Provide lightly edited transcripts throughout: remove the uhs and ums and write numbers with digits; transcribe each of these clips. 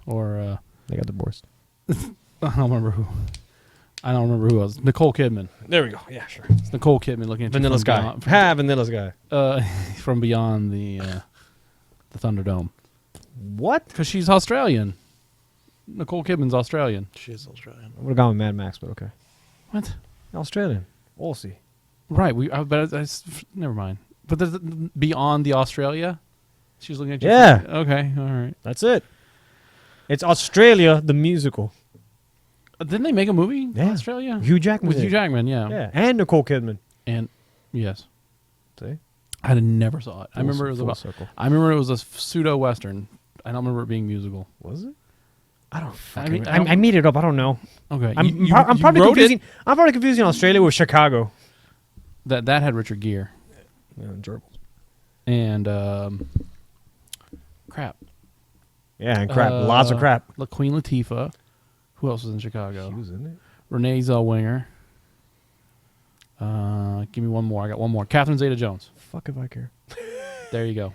or They got divorced. I don't remember who. It was. Nicole Kidman. There we go. Yeah, sure. It's Nicole Kidman looking at Vanilla you Sky. Vanilla Sky. From beyond the Thunderdome. What? Because she's Australian. Nicole Kidman's Australian. She is Australian. I would have gone with Mad Max, but okay. What? Australian. Aussie. Right. Never mind. But there's beyond the Australia. She's looking at you. Yeah. Okay. All right. That's it. It's Australia, the musical. Didn't they make a movie? Yeah. Australia. Hugh Jackman. With Hugh Jackman. Yeah. Yeah. And Nicole Kidman. And yes. See? I never saw it. I remember it was about. Circle. I remember it was a pseudo western. I don't remember it being musical. Was it? I don't mean, fucking. I don't- I made it up. I don't know. Okay. I'm You probably wrote confusing. it. I'm probably confusing Australia with Chicago. That had Richard Gere Yeah, gerbils. and crap. Yeah, and crap. Lots of crap. Queen Latifah. Who else was in Chicago? She was in it. Renee Zellweger. Give me one more. I got one more. Catherine Zeta-Jones. Fuck if I care. There you go.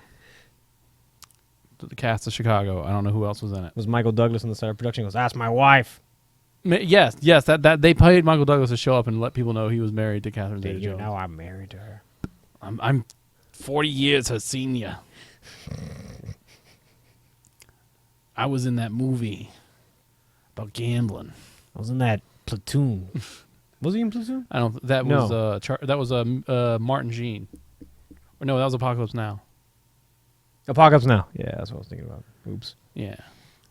The cast of Chicago. I don't know who else was in it. Was Michael Douglas in the start of production? He goes, that's my wife. Yes. That they paid Michael Douglas to show up and let people know he was married to Catherine Did you Zeta-Jones. know I'm married to her? I'm 40 years her senior. I was in that movie about gambling. I was in that Platoon. Was he in Platoon? I don't. That No. was Martin Sheen. Or no, that was Apocalypse Now. Apocalypse Now. Yeah, that's what I was thinking about. Oops. Yeah.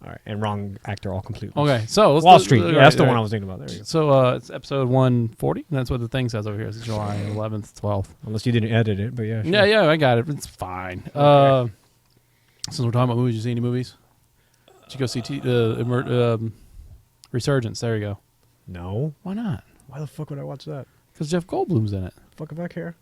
All right, and wrong actor all completely. Okay, so let's Wall Street. Yeah, that's the right. one I was thinking about. There you go. So it's episode 140. That's what the thing says over here. It's July 11th, 12th. Unless you didn't edit it, but yeah. Sure. Yeah, I got it. It's fine. Okay. Since we're talking about movies, you see any movies? Did you go see Resurgence? There you go. No. Why not? Why the fuck would I watch that? Because Jeff Goldblum's in it. Fuck if I care.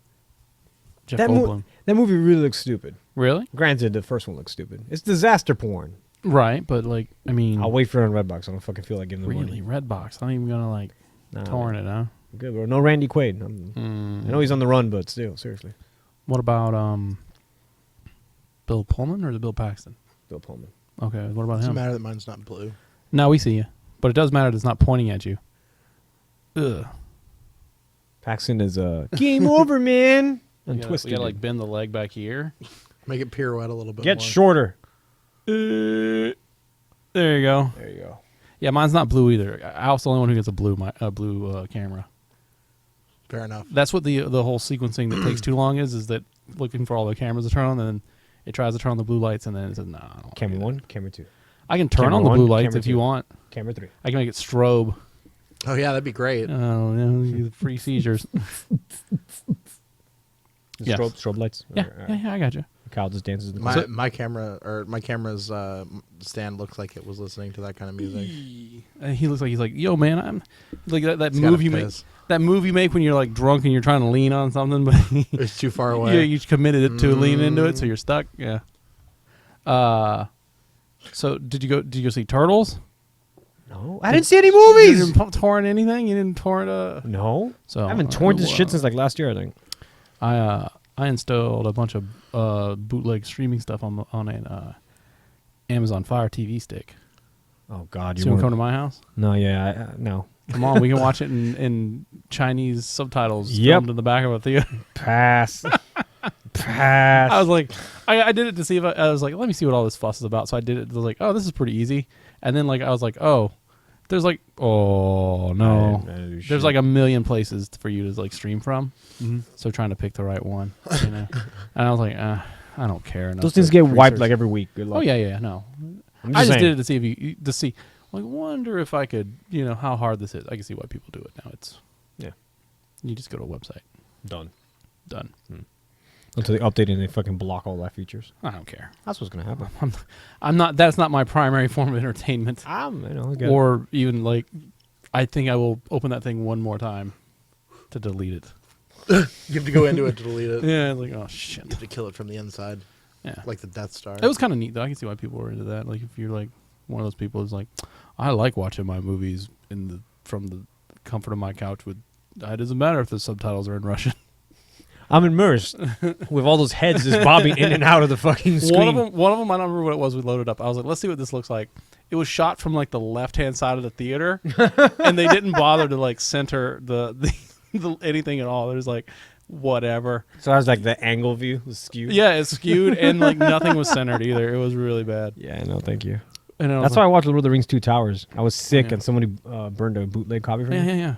Jeff That Goldblum. That movie really looks stupid. Really? Granted, the first one looks stupid. It's disaster porn. Right, but like, I mean, I'll wait for it on Redbox. I don't fucking feel like giving them really, Redbox. I'm not even gonna like money. torrent it, huh? Good, bro. No Randy Quaid. I know he's on the run, but still, seriously. What about Bill Pullman or is it Bill Paxton? Bill Pullman. Okay, what about Doesn't him? matter that mine's not blue. No, we see you, but it does matter that it's not pointing at you. Ugh. Paxton is game over, man. And You twisted. gotta like bend the leg back here. Make it pirouette a little bit Get more. shorter. There you go. There you go. Yeah, mine's not blue either. Alf's the only one who gets a blue camera. Fair enough. That's what the whole sequencing that takes too long is that looking for all the cameras to turn on, and then it tries to turn on the blue lights, and then it says, "No, I don't wanna Camera do that." 1, camera 2. I can turn Camera on the one, blue lights camera if you two. want. Camera 3. I can make it strobe. Oh yeah, that'd be great. Oh, yeah, free seizures. Yes. Strobe lights. Yeah, I got you. Kyle just dances in the My camera's stand looks like it was listening to that kind of music. He looks like he's like, yo, man, I'm like that He's got move a you make. fizz. That move you make when you're like drunk and you're trying to lean on something, but It's too far yeah, away. you committed it to lean into it, so you're stuck. Yeah. So did you go see Turtles? No, I didn't see any movies. You didn't torrent anything? You didn't torrent No. So I haven't torn this shit since like last year, I think. I installed a bunch of bootleg streaming stuff on an Amazon Fire TV stick. Oh God, So you you want want to come to my house? No, yeah, no. Come on, we can watch it in Chinese subtitles Yep. filmed in the back of a theater. Pass. Pass. I was like, I did it to see if I was like, let me see what all this fuss is about. So I did it. I was like, oh, this is pretty easy. And then like I was like, oh, there's like, oh no, I didn't do there's shit. like a million places for you to like stream from. So trying to pick the right one, you know. And I was like, I don't care enough. Those things to get wiped research. like every week. Good luck. Oh yeah, no. I'm I just saying. did it to see if to see. Like, wonder if I could, how hard this is. I can see why people do it now. It's you just go to a website. Done. Until they update and they fucking block all that features. I don't care. That's what's gonna happen. I'm not. That's not my primary form of entertainment. I get it. Or even like, I think I will open that thing one more time to delete it. You have to go into it to delete it. Yeah, like oh You shit. have to kill it from the inside, Yeah, like the Death Star. it was kind of neat though. I can see why people were into that. Like if you're like one of those people who's like, I like watching my movies from the comfort of my couch with. It doesn't matter if the subtitles are in Russian. I'm immersed with all those heads just bobbing in and out of the fucking screen. One of them, I don't remember what it was. We loaded up. I was like, let's see what this looks like. It was shot from like the left-hand side of the theater, and they didn't bother to like center the anything at all. There's like whatever. So I was like the angle view was skewed. Yeah, it's skewed, and like nothing was centered either. It was really bad. Yeah, no, thank you. And I was That's like, why I watched Lord of the Rings 2 Towers. I was sick, Yeah. and somebody burned a bootleg copy for me. yeah.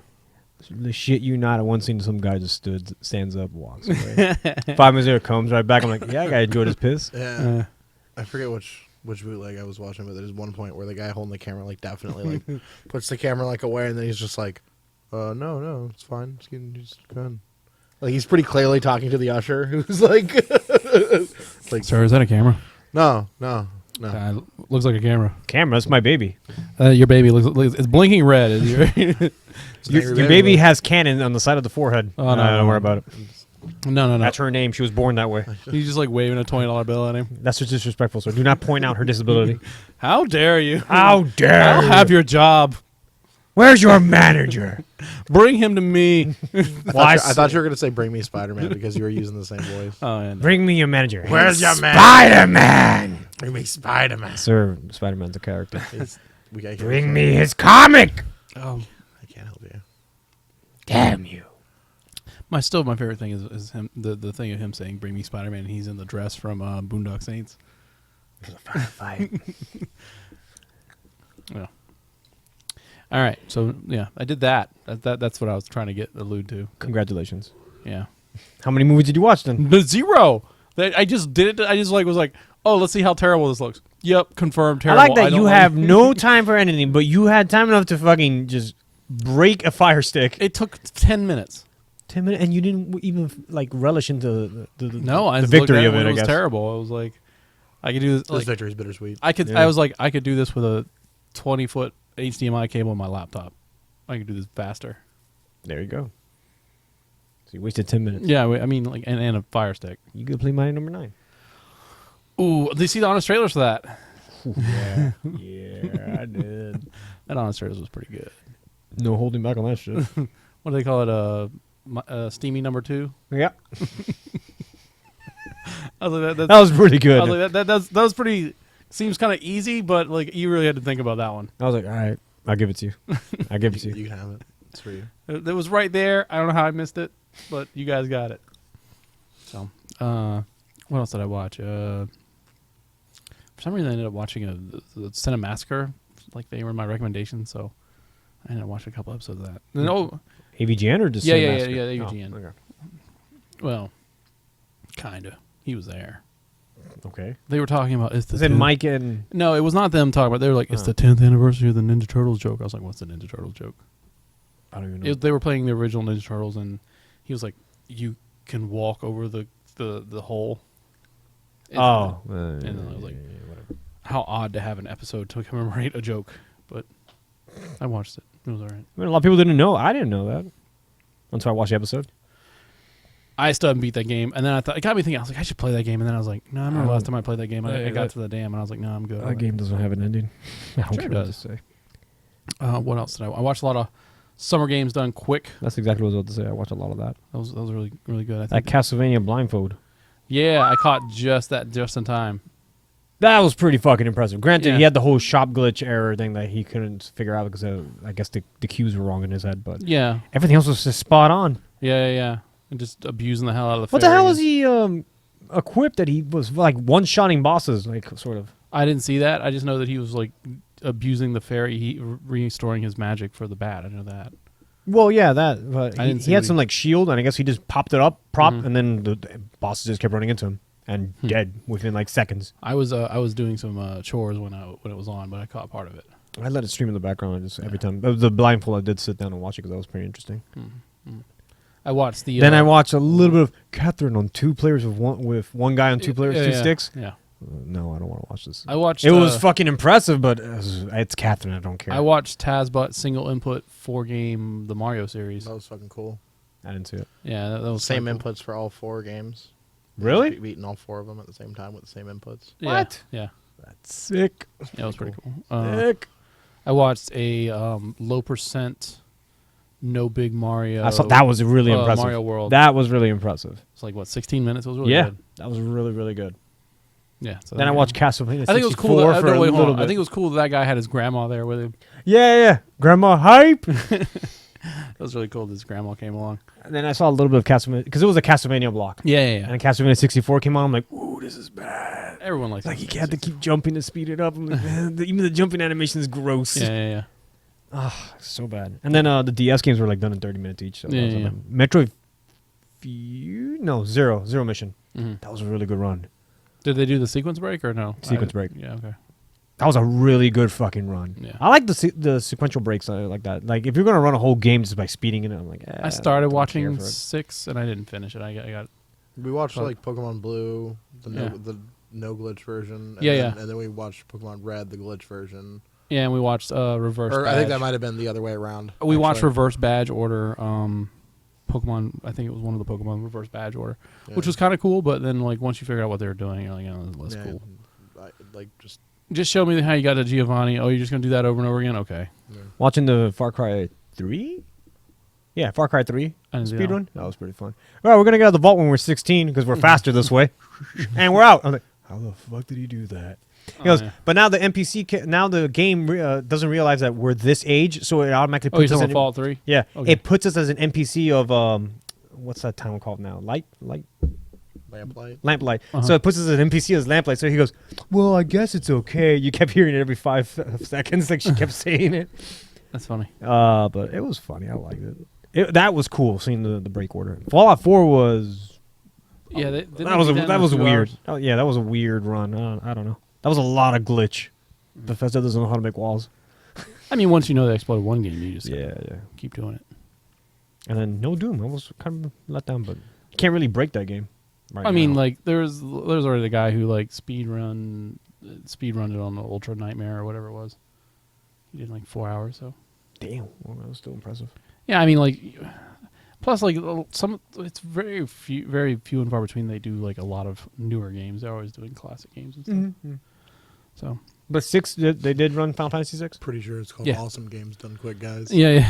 The shit you not. At one scene, some guy just stands up, walks away. 5 minutes later, comes right back. I'm like, yeah, I gotta enjoy this piss. Yeah. I forget which bootleg I was watching, but there's one point where the guy holding the camera like definitely like puts the camera like away, and then he's just like, no, it's fine. Just go ahead. Like he's pretty clearly talking to the usher, who's like, like, Sir, is that a camera? no. Looks like a camera. Camera, that's my baby. Your baby looks it's blinking red. Is your Your baby has cannon on the side of the forehead. Oh, no. Don't worry about it. no. That's her name. She was born that way. He's just like waving a $20 bill at him. That's just disrespectful, sir. Do not point out her disability. How dare you? How dare I'll you? have your job. Where's your manager? Bring him to me. I thought you were gonna say "Bring me Spider-Man" because you were using the same voice. Oh, yeah, no. Bring me your manager. Where's your man? Spider-Man? Bring me Spider-Man. Sir, Spider-Man's a character. We got Bring me his comic. Oh, I can't help you. Damn you. my favorite thing is him the thing of him saying "Bring me Spider-Man." And he's in the dress from Boondock Saints. Fight. Yeah. All right, so yeah, I did that. That's what I was trying to allude to. Congratulations. Yeah, How many movies did you watch then? but zero. I just did it. I just was like, oh, let's see how terrible this looks. Yep, confirmed terrible. I like that don't you have no time for anything, but you had time enough to fucking just break a fire stick. It took 10 minutes. 10 minutes, and you didn't even like relish into I the just victory looked of at it. It I was guess. terrible. I was like, I could do this. This Like, victory is bittersweet. I could. Yeah. I was like, I could do this with a 20-foot HDMI cable on my laptop. I could do this faster. There you go. So you wasted 10 minutes. Yeah, I mean, like, and a fire stick. You could play Mighty Number 9. Ooh, did you see the honest trailers for that? Yeah, yeah, I did. That honest trailers was pretty good. No holding back on that shit. What do they call it? Steamy number 2. Yeah, I was like, that was pretty good. I was like, that was pretty. Seems kind of easy, but like you really had to think about that one. I was like, all right, I'll give it to you. I'll give it to you. You can have it. It's for you. It was right there. I don't know how I missed it, but you guys got it. So, what else did I watch? For some reason, I ended up watching the Cinemassacre. Like they were my recommendations, so I ended up watching a couple episodes of that. And, AVGN or just yeah, Cinemassacre? AVGN. Oh, okay. Well, kinda. He was there. Okay. They were talking about Is it Mike and? No, it was not them talking about. They were like, it's the 10th anniversary of the Ninja Turtles joke. I was like, what's the Ninja Turtles joke? I don't even know. They were playing the original Ninja Turtles, and he was like, you can walk over the hole. And then I was like, whatever. how odd to have an episode to commemorate a joke. But I watched it. It was all right. I mean, a lot of people didn't know. I didn't know that until I watched the episode. I still haven't beat that game, and then I thought it got me thinking. I was like, I should play that game, and then I was like, no, I remember last time I played that game. I got to the dam, and I was like, no, I'm good. That game doesn't have an ending. I don't Sure care it what to does. say. What else did I watched a lot of summer games done quick. That's exactly what I was about to say. I watched a lot of that. That was really really good. I That think. Castlevania blindfold. Yeah, I caught just in time. That was pretty fucking impressive. Granted, Yeah. he had the whole shop glitch error thing that he couldn't figure out because I guess the cues were wrong in his head, but Yeah, everything else was just spot on. yeah. And just abusing the hell out of the. What the hell fairy. was he equipped that he was like one-shotting bosses, like sort of? I didn't see that. I just know that he was like abusing the fairy, restoring his magic for the bat. I know that. Well, yeah, that. But I didn't see he had what some like shield, and I guess he just popped it up, prop, Mhm. and then the bosses just kept running into him and dead within like seconds. I was doing some chores when it was on, but I caught part of it. I let it stream in the background and just every time. The blindfold, I did sit down and watch it because that was pretty interesting. I watched the. Then I watched a little bit of Catherine on 2 players with one guy on 2 players, yeah, 2 yeah, sticks. Yeah, No, I don't want to watch this. I watched. It was fucking impressive, but it's Catherine. I don't care. I watched Tazbot single input 4-game the Mario series. That was fucking cool. I didn't see it. Yeah, that was Same kinda cool. inputs for all 4 games. Really? Beating all 4 of them at the same time with the same inputs. Yeah, What? Yeah, That's sick. yeah, it was pretty cool. Sick. I watched a low percent no big Mario. I saw that was really impressive. Mario World. That was really impressive. It's like what 16 minutes. It was really Yeah, good. that was really really good. Yeah. So Then I watched Castlevania. I think it was cool. 64 That, for no, a wait, hold little on. bit. I think it was cool that guy had his grandma there with him. Yeah, Grandma hype. That was really cool that his grandma came along. And then I saw a little bit of Castlevania because it was a Castlevania block. Yeah. And then Castlevania 64 came on. I'm like, ooh, this is bad. Everyone likes Like it. you had to keep jumping to speed it up. I'm like, man, even the jumping animation is gross. Yeah. So bad. And then the DS games were like done in 30 minutes each. So that was Yeah. Metroid Zero Mission. Mm-hmm. That was a really good run. Did they do the sequence break or no? Sequence break. Yeah. Okay. That was a really good fucking run. Yeah. I like the sequential breaks like that. Like if you're gonna run a whole game just by speeding it, I'm like, I started don't care watching for it. 6 and I didn't finish it. I got We watched But- like Pokemon Blue, the Yeah. no glitch version. And Yeah. And then we watched Pokemon Red, the glitch version. yeah, and we watched reverse. Or badge. I think that might have been the other way around. We watched actually. reverse badge order. Pokemon. I think it was one of the Pokemon reverse badge order, which was kind of cool. But then like once you figure out what they were doing, you're like, oh, that's Yeah, cool. like Just show me how you got to Giovanni. Oh, you're just gonna do that over and over again? Okay. Watching the Far Cry 3? Yeah, Far Cry 3 I didn't do that speedrun. That was pretty fun. All right, we're going to get out of the vault when we're 16 because we're faster this way. And we're out. I'm like, how the fuck did he do that? He goes, yeah. but now the NPC, now the game doesn't realize that we're this age, so it automatically Oh, you're puts us talking in. about Fallout 3? Yeah, Okay. it puts us as an NPC of, what's that town called now? Lamplight. Lamplight. Uh-huh. So it puts us as an NPC as Lamplight. So he goes, well, I guess it's okay. You kept hearing it every 5 seconds. Like she kept saying it. That's funny. But it was funny. I liked it. That was cool, seeing the break order. Fallout 4 was... Yeah, that was weird. Oh, yeah, that was a weird run. I don't know. That was a lot of glitch. Bethesda doesn't know how to make walls. I mean, once you know they exploded one game, you just Yeah. keep doing it. And then No Doom. I was kind of let down, but you can't really break that game. Right I mean, now. like there's already the guy who like speedrun it on the Ultra Nightmare or whatever it was. He did in like 4 hours. So damn, well, that was still impressive. yeah, I mean like. Plus, like it's very few and far between. They do like a lot of newer games. They're always doing classic games and stuff. Mm-hmm. So But 6, they did run Final Fantasy 6? Pretty sure it's called Yeah. Awesome Games Done Quick, guys. yeah.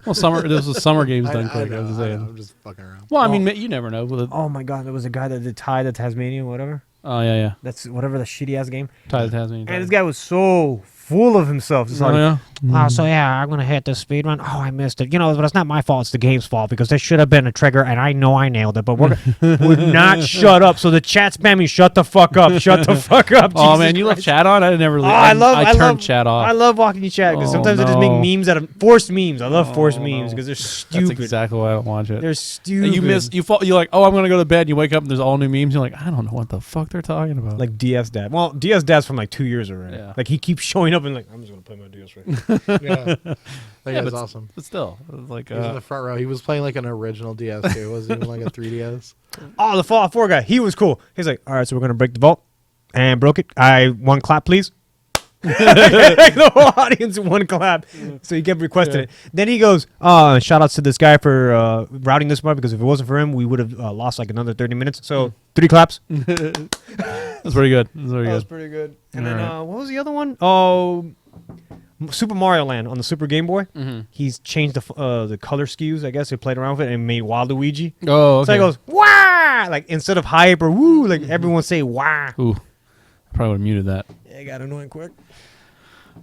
Well, this was summer games done I quick. know, I was I saying. know, I'm just fucking around. Well, I mean, you never know. With Oh my god, there was a guy that did Tie the Tasmanian, whatever. oh yeah. That's whatever the shitty ass game. Ty the Tasmanian. And this guy was so full of himself. Just like, yeah. so yeah, I'm gonna hit the speed run. Oh, I missed it. You know, but it's not my fault. It's the game's fault because there should have been a trigger, and I know I nailed it. But we're would not shut up. So the chat spamming, shut the fuck up, shut the fuck up. Oh Jesus man, you left Christ. chat on? I never. I turned love chat off. I love walking in chat because Oh, sometimes I just make no. memes out of forced memes. I love forced Oh, memes no. because they're That's stupid. exactly why I don't watch it. They're stupid. You miss. You're like, oh, I'm gonna go to bed. And you wake up and there's all new memes. You're like, I don't know what the fuck they're talking about. like DS Dad. Well, DS Dad's from like 2 years already. Yeah. Like he keeps showing up and like I'm just gonna play my DS right now. Yeah, that Yeah, guy's but awesome. but still, it's like He was in the front row. He was playing like an original DS too. It wasn't even like a 3DS. Oh, the Fallout 4 guy. He was cool. He's like, all right, so we're gonna break the vault, and broke it. One clap, please. The whole audience one clap. So he kept requesting it. Then he goes, shout outs to this guy for routing this part because if it wasn't for him, we would have lost like another 30 minutes. So 3 claps. that's pretty good. That's very good. pretty good. And All then right. what was the other one? Oh, Super Mario Land on the Super Game Boy. Mm-hmm. He's changed the color schemes. I guess he played around with it and made Waluigi. Oh, okay. So he goes wah, like instead of hype or woo, like everyone say wah. Ooh, I probably would have muted that. Yeah, got annoying quick.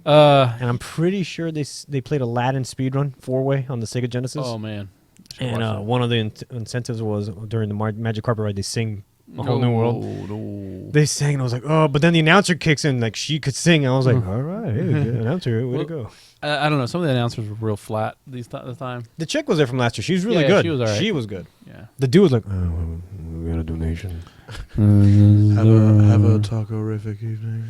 Uh, And I'm pretty sure they played Aladdin speedrun 4-way on the Sega Genesis. oh man. Should watch and that. one of the incentives was during the Magic Carpet Ride, they sing a whole new world. No. They sang, and I was like, oh, but then the announcer kicks in, like she could sing. And I was like, all right, hey, good announcer, way to go. I don't know. Some of the announcers were real flat this time. The chick was there from last year. She was really Yeah, good. she was all right. She was good. Yeah. The dude was like, oh, we got a donation. Have a taco-rific evening.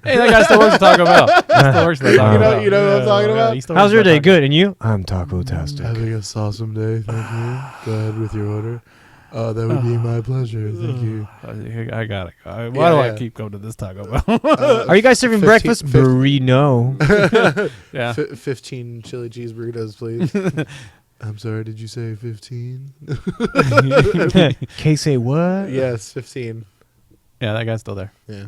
Hey, that guy still works at Taco Bell. He still works at Taco Bell. You know what I'm talking about? he still How's works your at day? Taco Good. And you? I'm taco-tastic. Having a awesome day, thank you. Go ahead with your order. That would be my pleasure, thank you. I got it. Why do Yeah. I keep going to this Taco Bell? Are you guys serving 15 breakfast? Burrito. Yeah. 15 chili cheese burritos, please. I'm sorry, did you say 15? K say what? Yes, 15. Yeah, that guy's still there. Yeah.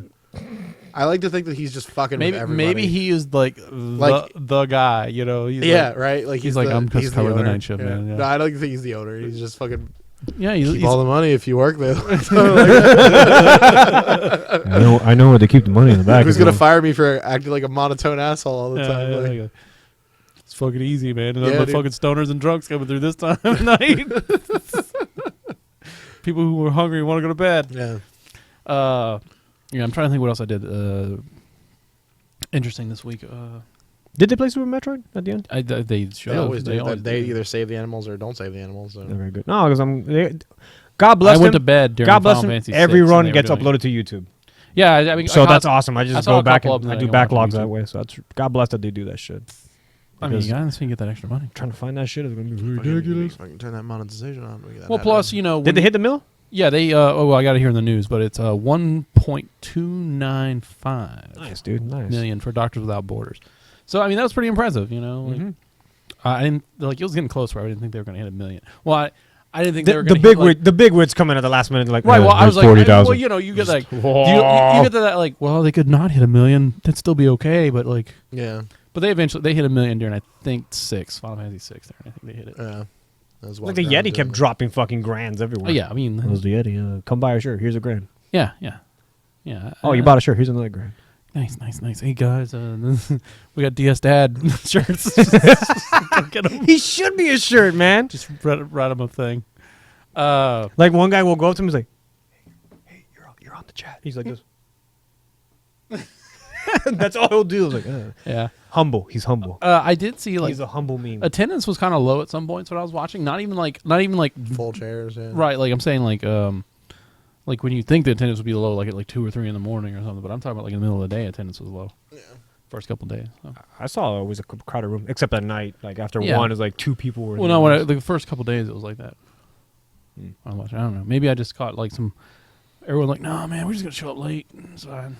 I like to think that he's just fucking with everybody. Maybe he is like the guy, you know. He's right. Like he's like, I'm just covering the night shift, yeah. man. Yeah. No, I don't think he's the owner. He's just fucking Yeah, keep all the money if you work there. I know where they keep the money in the back. Who's gonna fire me for acting like a monotone asshole all the time? yeah, Like, yeah. It's fucking easy, man. And Yeah, the dude. fucking stoners and drunks coming through this time of night. People who are hungry want to go to bed. yeah. Yeah, I'm trying to think what else I did. Interesting this week. Did they play Super Metroid at the end? They should. They always do. always They do. either save the animals or don't save the animals. So. They're very good. No, because God bless I went to them. bed during God bless Final them. Fantasy Every 6 and run they were gets doing it. uploaded to YouTube. Yeah, I mean, So I that's caught- awesome. I I just saw go a back couple and of them I that do I can watch on backlogs that YouTube. way. So that's God bless that they do that shit. I mean, Because you guys can get that extra money. trying to find that shit is gonna be Fucking ridiculous. fucking turn that monetization on. We get that Well, plus, you know, Did they hit the mill? Yeah, they. Oh, well, I got to hear in the news, but it's 1.295 Nice, dude. Nice. million for Doctors Without Borders. So I mean, that was pretty impressive. You know, like, Mhm. I didn't like it was getting close. Where I didn't think they were going to hit 1 million. Well, I didn't think they were The going to big hit, like, the big words come in at the last minute. Like right. Well, I was like, 40,000. well, you know, you get like, you get to that like, well, they could not hit 1 million. That'd still be okay, but like, Yeah. but they eventually hit 1 million during I think Final Fantasy 6. There, I think they hit it. Yeah. That was Like the one down Yeti kept to- dropping fucking grands everywhere. Oh yeah, I mean, That was the Yeti. Come buy a shirt. Here's a grand. yeah. Oh, you bought a shirt. Here's another grand. Nice. Hey guys, we got DS Dad shirts. Get 'em. He should be a shirt, man. Just write him a thing. Uh, Like one guy will go up to him and he's like, "Hey, you're on the chat." He's like this. That's all he'll do. I was like, yeah. humble. He's humble. I did see like He's a humble meme. attendance was kind of low at some points when I was watching. Not even like full chairs. Yeah. right. Like I'm saying like when you think the attendance would be low, like at like 2 or 3 in the morning or something. But I'm talking about like in the middle of the day, attendance was low. Yeah. First couple days. So. I saw it was a crowded room, except at night. Like after Yeah. one, it was like 2 people were. in Well, the no, rooms. the first couple days it was like that. I was watching. I don't know. Maybe I just caught like some. Everyone like, no man, we're just gonna show up late. It's fine.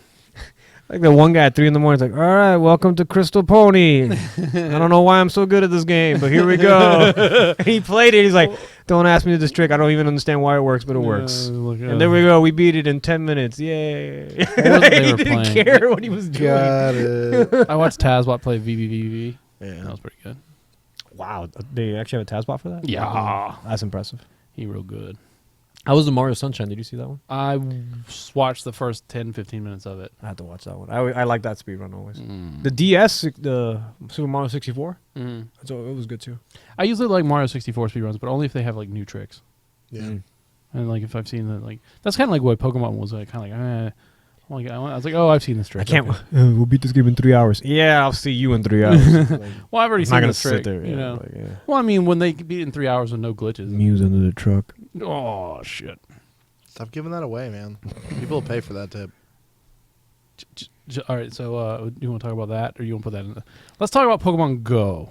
Like the one guy at 3 in the morning is like, "All right, welcome to Crystal Pony. I don't know why I'm so good at this game, but here we go." And he played it. He's like, "Don't ask me to this trick. I don't even understand why it works, but it works." And there we go. We beat it in 10 minutes. Yay! What was it they He were didn't playing? care what he was doing. Got it. I watched Tazbot play VVVV. That Yeah. was pretty good. Wow, they actually have a Tazbot for that? Yeah. That's impressive. He real good. How was the Mario Sunshine? Did you see that one? I watched the first 10, 15 minutes of it. I had to watch that one. I like that speed run always. The DS, the Super Mario 64, so it was good too. I usually like Mario 64 speedruns, but only if they have like new tricks. Yeah. And like if I've seen that, like that's kind of like what Pokemon was like, kind of like, I was like, oh, I've seen this trick. I can't. Okay. We'll beat this game in 3 hours. Yeah, I'll see you in 3 hours. Like, Well, I've already I'm seen not gonna this trick. sit there. You Yeah, know. like, yeah. Well, I mean, when they beat it in 3 hours with no glitches. Muse under the truck. Oh shit. Stop giving that away, man. People will pay for that tip. All right, so you want to talk about that, or you want to put that in? Let's talk about Pokemon Go.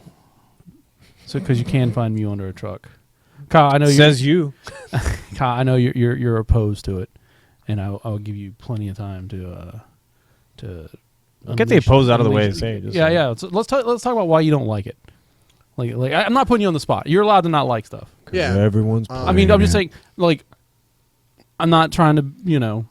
So, because you can find Mew under a truck. Kyle, I know Says you. Kyle, I know you're opposed to it, and I'll give you plenty of time to Get the opposed out of the way and say it. Just Yeah, say it. yeah. So let's talk about why you don't like it. Like I'm not putting you on the spot. You're allowed to not like stuff. Yeah. Everyone's. I mean, I'm just saying, like, I'm not trying to, do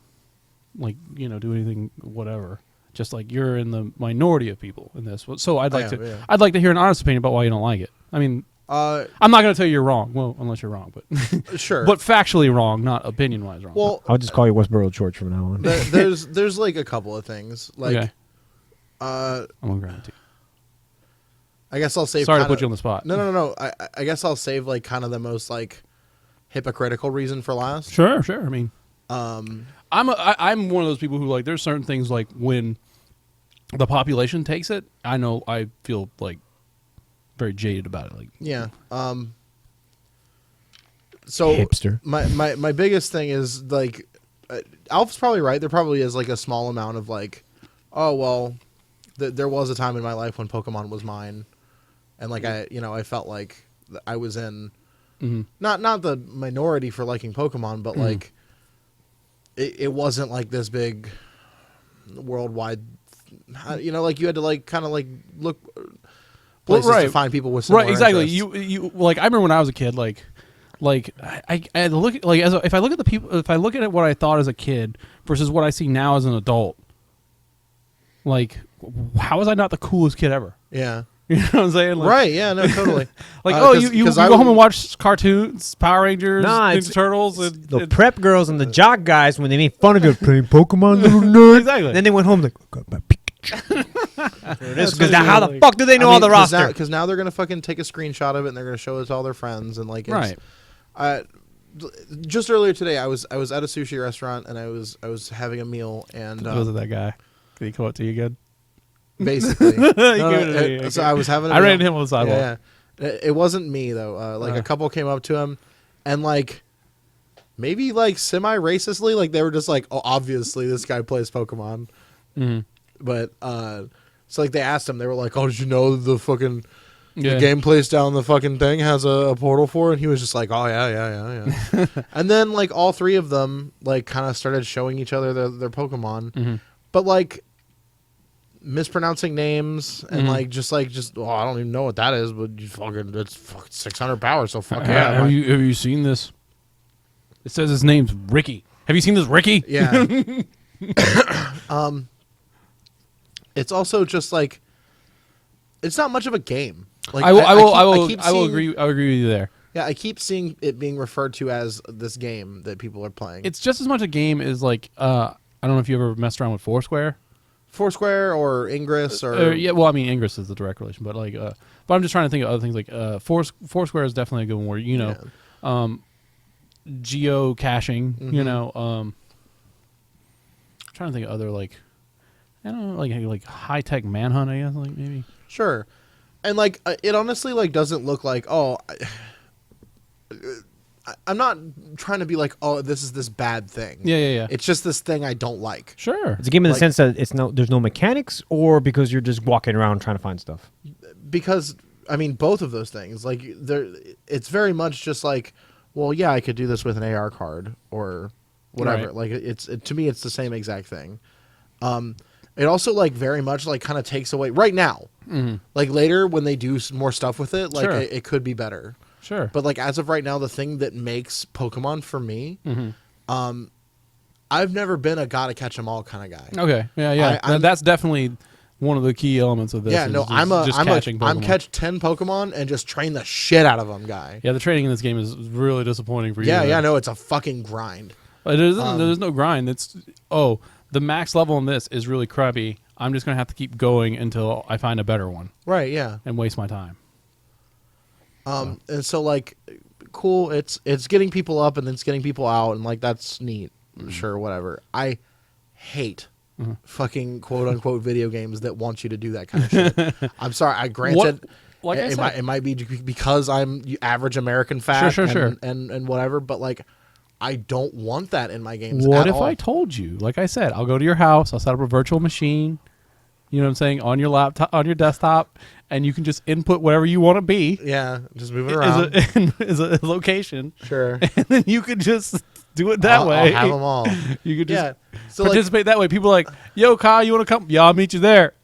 anything, whatever. Just like you're in the minority of people in this. So I'd like I'd like to hear an honest opinion about why you don't like it. I mean, I'm not going to tell you you're wrong. Well, unless you're wrong, but Sure. but factually wrong, not opinion wise wrong. Well, I'll just call you Westboro George from now on. there's like a couple of things. Like, okay. uh, I'm gonna grant it to you. I guess I'll save. Sorry to kinda- put you on the spot. No. I guess I'll save like kind of the most like hypocritical reason for last. Sure. I mean, Um, I'm one of those people who like there's certain things like when the population takes it, I feel like very jaded about it. Like yeah. So Hipster. my biggest thing is like, Alf's probably right. There probably is like a small amount of like, oh well, there was a time in my life when Pokemon was mine, and like I felt like I was in not the minority for liking Pokemon, but like it wasn't like this big worldwide. Like you had to like kind of like look places to find people with similar exactly. interests. You like I remember when I was a kid, like I had to look at, like if I look at the people, if I look at it what I thought as a kid versus what I see now as an adult, Like, how was I not the coolest kid ever? Yeah. You know what I'm saying? Like, Right. Yeah. No. Totally. Like, you 'cause go I home and watch cartoons, Power Rangers, Nah, Ninja it's- Turtles, The prep girls and the jock guys, when they made fun of you playing Pokemon, little nerd. Exactly. Then they went home like, I got my Pikachu. Because what now how the like- fuck do they know all the roster? Because now they're gonna fucking take a screenshot of it and they're gonna show it to all their friends and like it's, Right. just earlier today, I was at a sushi restaurant and I was having a meal and Was it that guy? Did he come up to you again? basically, Gave it to me, so okay. I was having. I ran into him on the sidewalk. Yeah. It wasn't me though. Like a couple came up to him, and like maybe like semi racistly, like they were just like, "Oh, obviously this guy plays Pokemon." Mm-hmm. But so like they asked him, they were like, "Oh, did you know the fucking Yeah. the game place down the fucking thing has a portal for it?" And he was just like, "Oh yeah." And then like all three of them like kind of started showing each other their Pokemon, Mm-hmm. but like mispronouncing names and Mhm. like oh, I don't even know what that is, but you fucking it's fucking 600 power, so fuck Yeah, yeah. have you seen this? It says his name's Ricky. Have you seen this Ricky? Yeah. It's also just like it's not much of a game. Like I will keep I will seeing- agree. I will agree with you there. Yeah, I keep seeing it being referred to as this game that people are playing. It's just as much a game as like I don't know if you ever messed around with Foursquare. Foursquare or Ingress or Yeah, well, I mean Ingress is the direct relation, but like, but I'm just trying to think of other things like Foursquare is definitely a good one where you know, geocaching. Mhm. You know, trying to think of other like, I don't know, like high tech manhunt. I guess like maybe. Sure. And like it honestly like doesn't look like I'm not trying to be like, oh, this is this bad thing. Yeah. It's just this thing I don't like. Sure. It's a game in the Like- sense that there's no mechanics, or because you're just walking around trying to find stuff. Because I mean both of those things. Like it's very much just like, well, yeah, I could do this with an AR card or whatever. Right. Like to me it's the same exact thing. It also like very much like kind of takes away right now. Mhm. Like later when they do more stuff with it, like Sure. it could be better. Sure. But like as of right now, the thing that makes Pokemon for me, Mhm. I've never been a gotta catch 'em all kind of guy. Okay. Yeah. I'm- That's definitely one of the key elements of this. Yeah, is no, just- I'm catching I'm Pokemon. catch 10 Pokemon and just train the shit out of them guy. Yeah, the training in this game is really disappointing for you. Yeah, no, it's a fucking grind. There's no grind. It's the max level in this is really crappy. I'm just gonna have to keep going until I find a better one Right, yeah. and waste my time. And so like cool, it's getting people up and then it's getting people out and like that's neat. Sure, whatever. I hate fucking quote unquote video games that want you to do that kind of shit. I'm sorry, I granted Like I it said, might be because I'm average American fat Sure. and whatever, but like I don't want that in my games. what at if all. I told you? Like I said, I'll go to your house. I'll set up a virtual machine. You know what I'm saying? On your laptop, on your desktop, and you can just input whatever you want to be. Yeah, just move it around. Is a location, Sure. and then you could just do it that way. I'll have them all. You could just Yeah. So like, participate that way. People are like, yo, Kyle, you want to come? Yeah, I'll meet you there.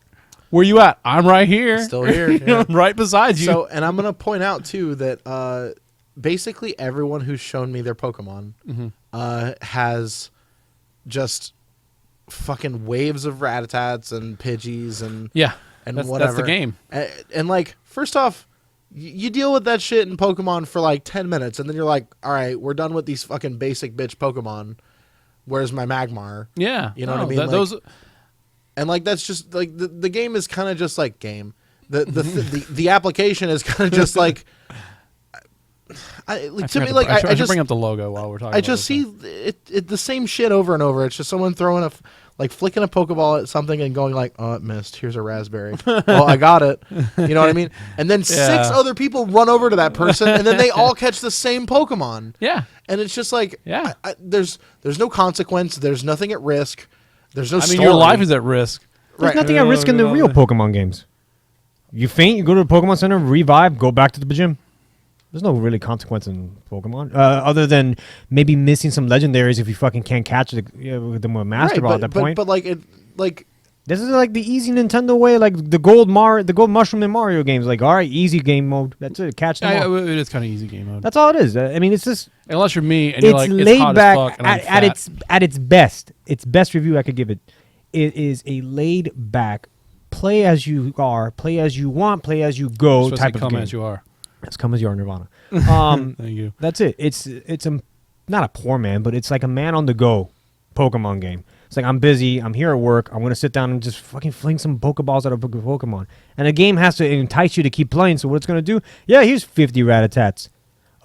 Where you at? I'm right here. Still here, You know, yeah. I'm right beside you. so, and I'm gonna point out too that basically everyone who's shown me their Pokemon has just fucking waves of Rattatas and Pidgeys and yeah, and that's whatever. the game. And like, first off, you deal with that shit in Pokemon for like 10 minutes, and then you're like, all right, we're done with these fucking basic bitch Pokemon. Where's my Magmar? Yeah, You know what I mean? Like, those. And like that's just like the game is kind of just like game. The application is kind of just like. I should bring up the logo while we're talking. I just see it the same shit over and over. It's just someone throwing like flicking a Pokeball at something and going like, oh, it missed. Here's a raspberry. Oh, I got it. You know what I mean? And then six other people run over to that person, and then they all catch the same Pokemon. Yeah, And it's just like, Yeah. there's no consequence. There's nothing at risk. There's no. I mean, story. your life is at risk. There's Right. nothing at risk in the real Pokemon games. You faint, you go to the Pokemon Center, revive, go back to the gym. There's no really consequence in Pokemon, other than maybe missing some legendaries if you fucking can't catch them with a Master Ball at that point. But like it, like This is like the easy Nintendo way, like the gold mushroom in Mario games. Like, all right, easy game mode. That's it. Catch them all. It is kind of easy game mode. That's all it is. I mean, it's just Unless you're me and you're it's like, it's laid hot back as fuck and I'm at its best. Its best review I could give it. It is a laid back, play as you are, play as you want, play as you go Supposed type to of come game. as you are. As come as you are, Nirvana. Thank you. That's it. It's a not a poor man, but it's like a man on the go Pokemon game. It's like I'm busy, I'm here at work, I'm gonna sit down and just fucking fling some Pokeballs at a Pokemon. And the game has to entice you to keep playing, so what it's gonna do, yeah, here's 50 Ratatats.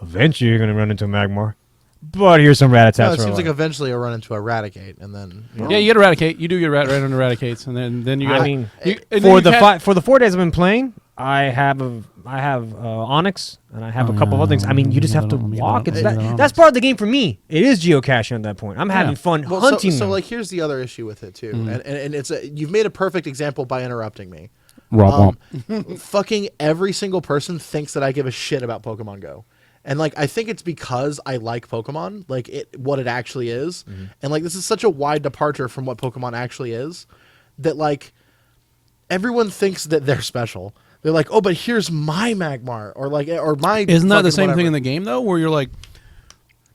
Eventually you're gonna run into a Magmar. But here's some Ratatats. No, it for seems like life. eventually I'll run into Eradicate, and then Yeah, you get Eradicate. You do get right on Eradicates, and then you got. I mean, you, and then for you can't- for the 4 days I've been playing, I have Onyx and I have a couple of other things. I mean, you just have to walk. It's that's part of the game for me. It is geocaching at that point. I'm having fun well, hunting. So them. like, here's the other issue with it too, and it's you've made a perfect example by interrupting me. Rob Fucking every single person thinks that I give a shit about Pokemon Go. And like I think it's because I like Pokemon, like what it actually is. And like this is such a wide departure from what Pokemon actually is that like everyone thinks that they're special. They're like, "Oh, but here's my Magmar," or like or my Isn't that the fucking same whatever. thing in the game though, where you're like,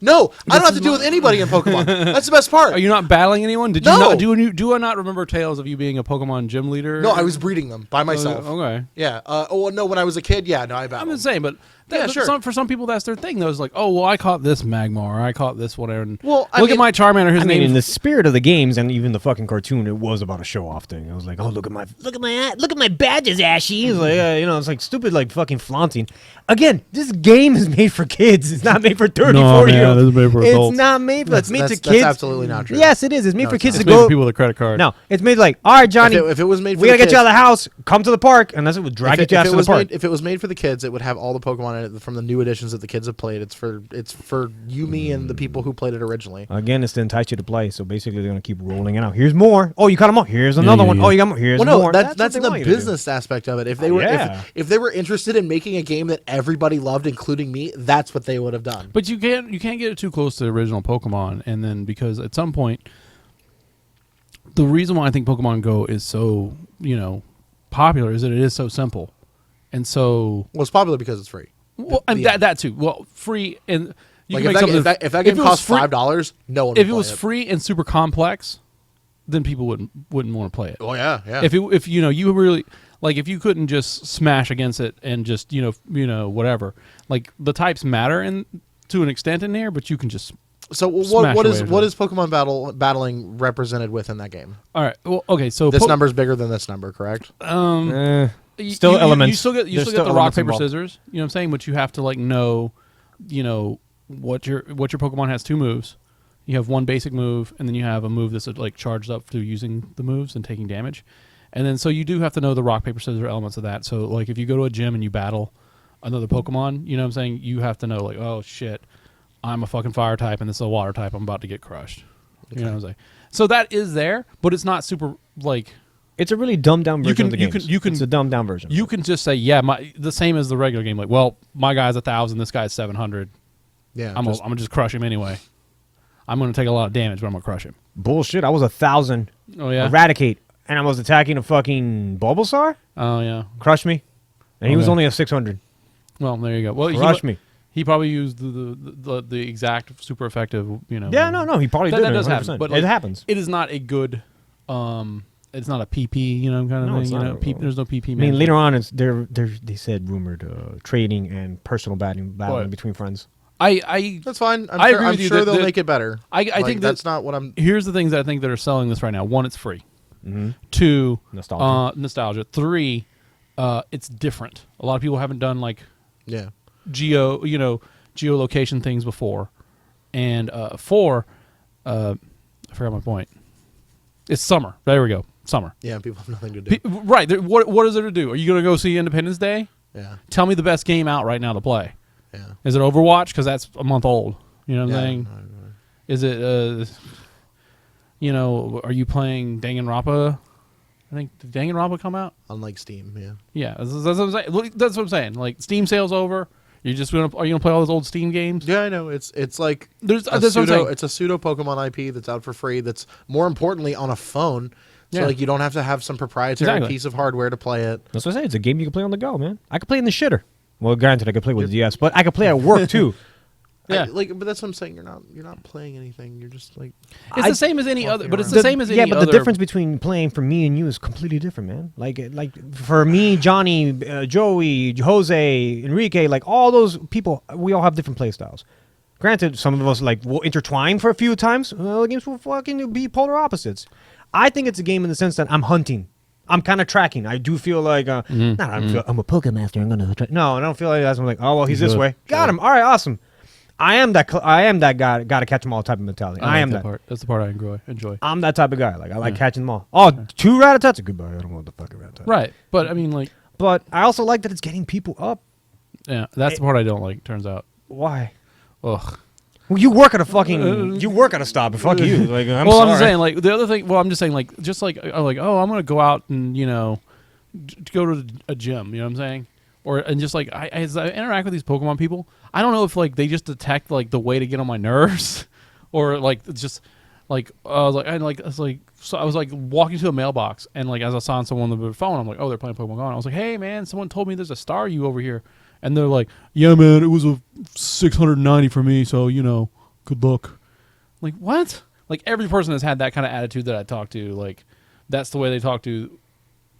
No, I don't have is to deal my- with anybody in Pokemon. That's the best part. are you not battling anyone? Did No. you not do I not remember tales of you being a Pokemon gym leader? No, I was breeding them by myself. Okay. Yeah. Oh well, no, when I was a kid, yeah, no, I battled. I'm just saying, but Yeah, sure. for some people that's their thing. Though, it's like, oh well, I caught this Magmar, or I caught this whatever. And Well, I look mean- at my Charmander. His I mean, name in the spirit of the games and even the fucking cartoon, it was about a show-off thing. I was like, "Oh, look at my badges, Ashy." It's like, it's like stupid, like fucking flaunting. Again, this game is made for kids. It's not made for 30, No, 40 man, year olds. this is made for adults. It's not made for. It's made to that's kids. absolutely not true. Yes, it is. It's made No, for it's kids not. it's to made go. for people with a credit card. No, it's made like, all right, Johnny, If it was made for we the gotta get kids, you out of the house. Come to the park, and that's what would drag you to the park. if it was made for the kids, it would have all the Pokemon in it from the new editions that the kids have played. It's for you, me, and the people who played it originally. Again, it's to entice you to play. So basically, they're gonna keep rolling it out. Here's more. Oh, you got them all. Here's another one. yeah. Oh, you got more. Here's Well, no, more. that's what they the want you to do. business aspect of it. If they were yeah. if they were interested in making a game that everybody loved, including me, that's what they would have done. But you can't get it too close to the original Pokemon, and then because at some point, the reason why I think Pokemon Go is so popular is that it is so simple, and so Well, it's popular because it's free. well, and that too. Well, free and you Like can if make something. that game it was costs free- $5, no one. if would it was play free and super complex, then people wouldn't want to play it. Oh yeah, yeah. If you really like, if you couldn't just smash against it and just whatever, like the types matter and to an extent in there, but you can just so smash what away is at what it. is Pokemon battling represented with in that game? all right. Well, okay, so This number's bigger than this number, correct? Still elements. You still get There's the still rock elements paper involved. scissors. You know what I'm saying? But you have to know what your Pokemon has 2 moves. You have one basic move, and then you have a move that's like charged up through using the moves and taking damage. And then so you do have to know the rock paper scissors elements of that. So like if you go to a gym and you battle another Pokemon, you know what I'm saying? You have to know like, oh shit, I'm a fucking fire type and this is a water type. I'm about to get crushed. You know what I'm saying? So that is there, but it's not super like. It's a really dumbed down version of the game. You can It's a dumbed down version. You can just say, yeah, the same as the regular game. Like, well, my guy's 1,000, this guy's 700. Yeah. I'm gonna just crush him anyway. I'm gonna take a lot of damage, but I'm gonna crush him. Bullshit. I was 1,000. Oh yeah. Eradicate, and I was attacking a fucking Bulbasaur. Oh yeah. Crushed me, and he was Okay. only a 600. Well, there you go. Well, Crushed me. He probably used the exact super effective. Yeah, no, he probably did. That does 100%. happen, but it like, happens. It is not a good. It's not a PP, kind of No, thing. it's not. There's no PP. I mean, later on, it's they said rumored trading and personal battling What? between friends. I That's fine. I'm I sure, agree I'm with you sure that- they'll that- make it better. I Like, think that's not what I'm. here's the things that I think that are selling this right now. 1, it's free. Mm-hmm. 2, Nostalgia. nostalgia. 3, it's different. A lot of people haven't done like Yeah. geolocation things before. And 4, I forgot my point. It's summer. There we go. Summer. Yeah. People have nothing to do. Right. What is there to do? Are you going to go see Independence Day? Yeah. Tell me the best game out right now to play. Yeah. Is it Overwatch? Because that's a month old. You know what I'm Yeah. saying? Is it, are you playing Danganronpa? I think, did Danganronpa come out? Unlike Steam. Yeah. Yeah, that's what I'm saying. Look, that's what I'm saying. Like, Steam sale's over. Are you gonna play all those old Steam games? Yeah, I know. It's like That's a what I'm pseudo. saying. It's a pseudo Pokemon IP that's out for free. That's more importantly on a phone. So Yeah. like you don't have to have some proprietary Exactly. piece of hardware to play it. That's what I say. It's a game you can play on the go, man. I could play in the shitter. Well, granted, I could play with the DS, but I could play at work too. Yeah. But that's what I'm saying. You're not playing anything. You're just like. It's the same as any other, but it's the The- same as any yeah, other. but the difference between playing for me and you is completely different, man. Like for me, Johnny, Joey, Jose, Enrique, like all those people, we all have different play styles. Granted, some of us like will intertwine for a few times. Other games will fucking be polar opposites. I think it's a game in the sense that I'm hunting. I'm kind of tracking. I do feel like, I'm a Pokemon master. I'm gonna. No, I don't feel like that. I'm like, oh well, he's this way. Got him. All right, awesome. I am that guy. Got to catch them all type of mentality. I am that. part. That's the part I enjoy. I'm that type of guy. Like I like catching them all. Oh, 2 Ratatats. Goodbye. I don't want the fucking Ratatat. Right, but I mean, like, But I also like that it's getting people up. yeah, that's the part I don't like. Turns out, Why? ugh. Well, you work at a fucking. You work at a stop. Fuck you. Like I'm well, sorry. I'm just saying, like the other thing. Well, I'm just saying, like, just like, I'm gonna go out and go to a gym. You know what I'm saying? And just like as I interact with these Pokemon people, I don't know if like they just detect like the way to get on my nerves, or like it's just like I was like walking to a mailbox and like as I saw someone on the phone, I'm like, oh, they're playing Pokemon Go. And I was like, hey man, someone told me there's a Staryu over here, and they're like, yeah man, it was a 690 for me, so good luck. Like what? Like every person has had that kind of attitude that I talk to. Like that's the way they talk to.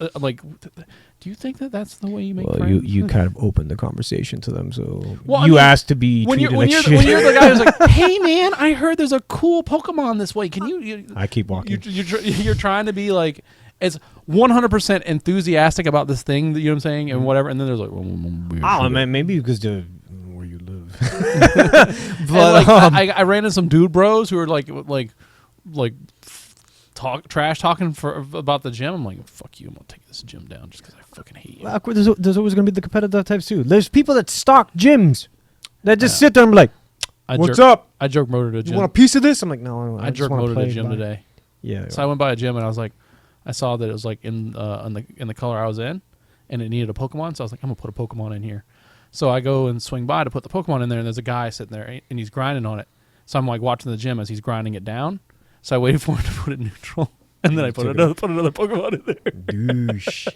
Do you think that that's the way you make friends? you kind of opened the conversation to them, so Well, you asked to be when treated you're, like when, shit. you're, when you're the guy who's like, hey man, I heard there's a cool Pokemon this way. Can you I keep walking. you're trying to be like as 100% enthusiastic about this thing, you know what I'm saying, and whatever, and then there's like, Oh man, maybe because the where you live. but I ran into some dude bros who are like trash talking about the gym. I'm like, fuck you, I'm gonna take this gym down just because I fucking hate you. There's always gonna be the competitive types too. There's people that stock gyms that just sit there and be like, "What's up? I jerk motored a gym. You want a piece of this?" I'm like, "No, I jerk motored a gym today." Yeah. So I went by a gym and I was like, I saw that it was like in the color I was in, and it needed a Pokemon. So I was like, I'm gonna put a Pokemon in here. So I go and swing by to put the Pokemon in there, and there's a guy sitting there and he's grinding on it. So I'm like watching the gym as he's grinding it down. So I waited for him to put it neutral, and then I put another Pokemon in there. Douche.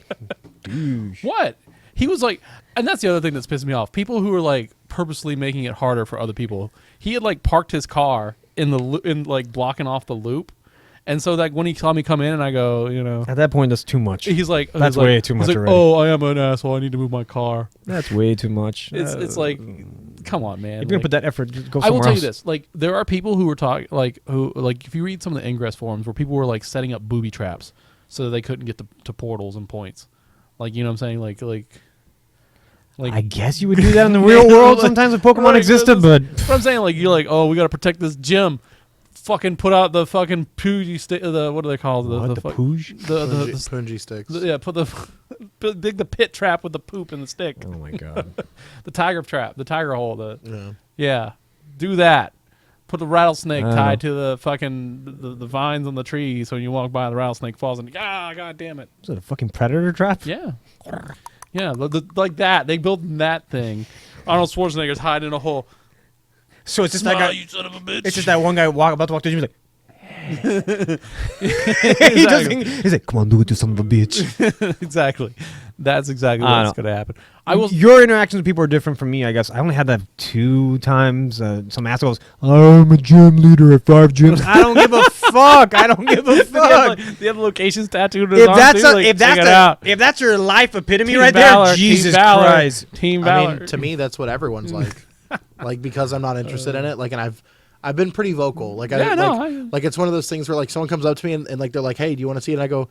What? He was like, and that's the other thing that's pissing me off. People who are like purposely making it harder for other people. He had like parked his car in like blocking off the loop. And so like when he saw me come in and I go, At that point, that's too much. he's like, That's way too much He's like, already. oh, I am an asshole. I need to move my car. That's way too much. It's like, come on, man. If you're gonna put that effort, just go somewhere I will tell else. you this: like, there are people who were talking, if you read some of the Ingress forums where people were like setting up booby traps so that they couldn't get to portals and points, like, you know what I'm saying, like. I guess you would do that in the real world sometimes if Pokemon Right, existed, but But I'm saying, like, you're like, oh, we got to protect this gym. Fucking put out the fucking Poogie stick. What do they call what, the pooge? Punji sticks. Put dig the pit trap with the poop in the stick. Oh my god. The tiger trap, the tiger hole. Yeah. Do that. Put the rattlesnake I don't tied to the fucking the vines on the tree, so when you walk by, the rattlesnake falls and god damn it. Is it a fucking predator trap? Yeah, yeah, like that. They built that thing. Arnold Schwarzenegger's hiding in a hole. So it's just Smile, that guy. you son of a bitch. It's just that one guy about to walk through the gym. Exactly. He's like, "Come on, do it, you son of a bitch." Exactly. That's exactly I what's don't- going to happen. I will. Your interactions with people are different from me, I guess. I only had that 2 times. Some asshole goes, "I'm a gym leader at 5 gyms." I don't give a fuck. I don't give a fuck. Do you have locations tattooed on his arm too? Like, check it out. if that's your life epitome Team right Valor, there, Team Jesus Valor, Christ. Team I Valor. mean, to me, that's what everyone's like. Like, because I'm not interested in it. Like, and I've been pretty vocal. Like, like it's one of those things where like someone comes up to me and like they're like, "Hey, do you want to see it?" And I go,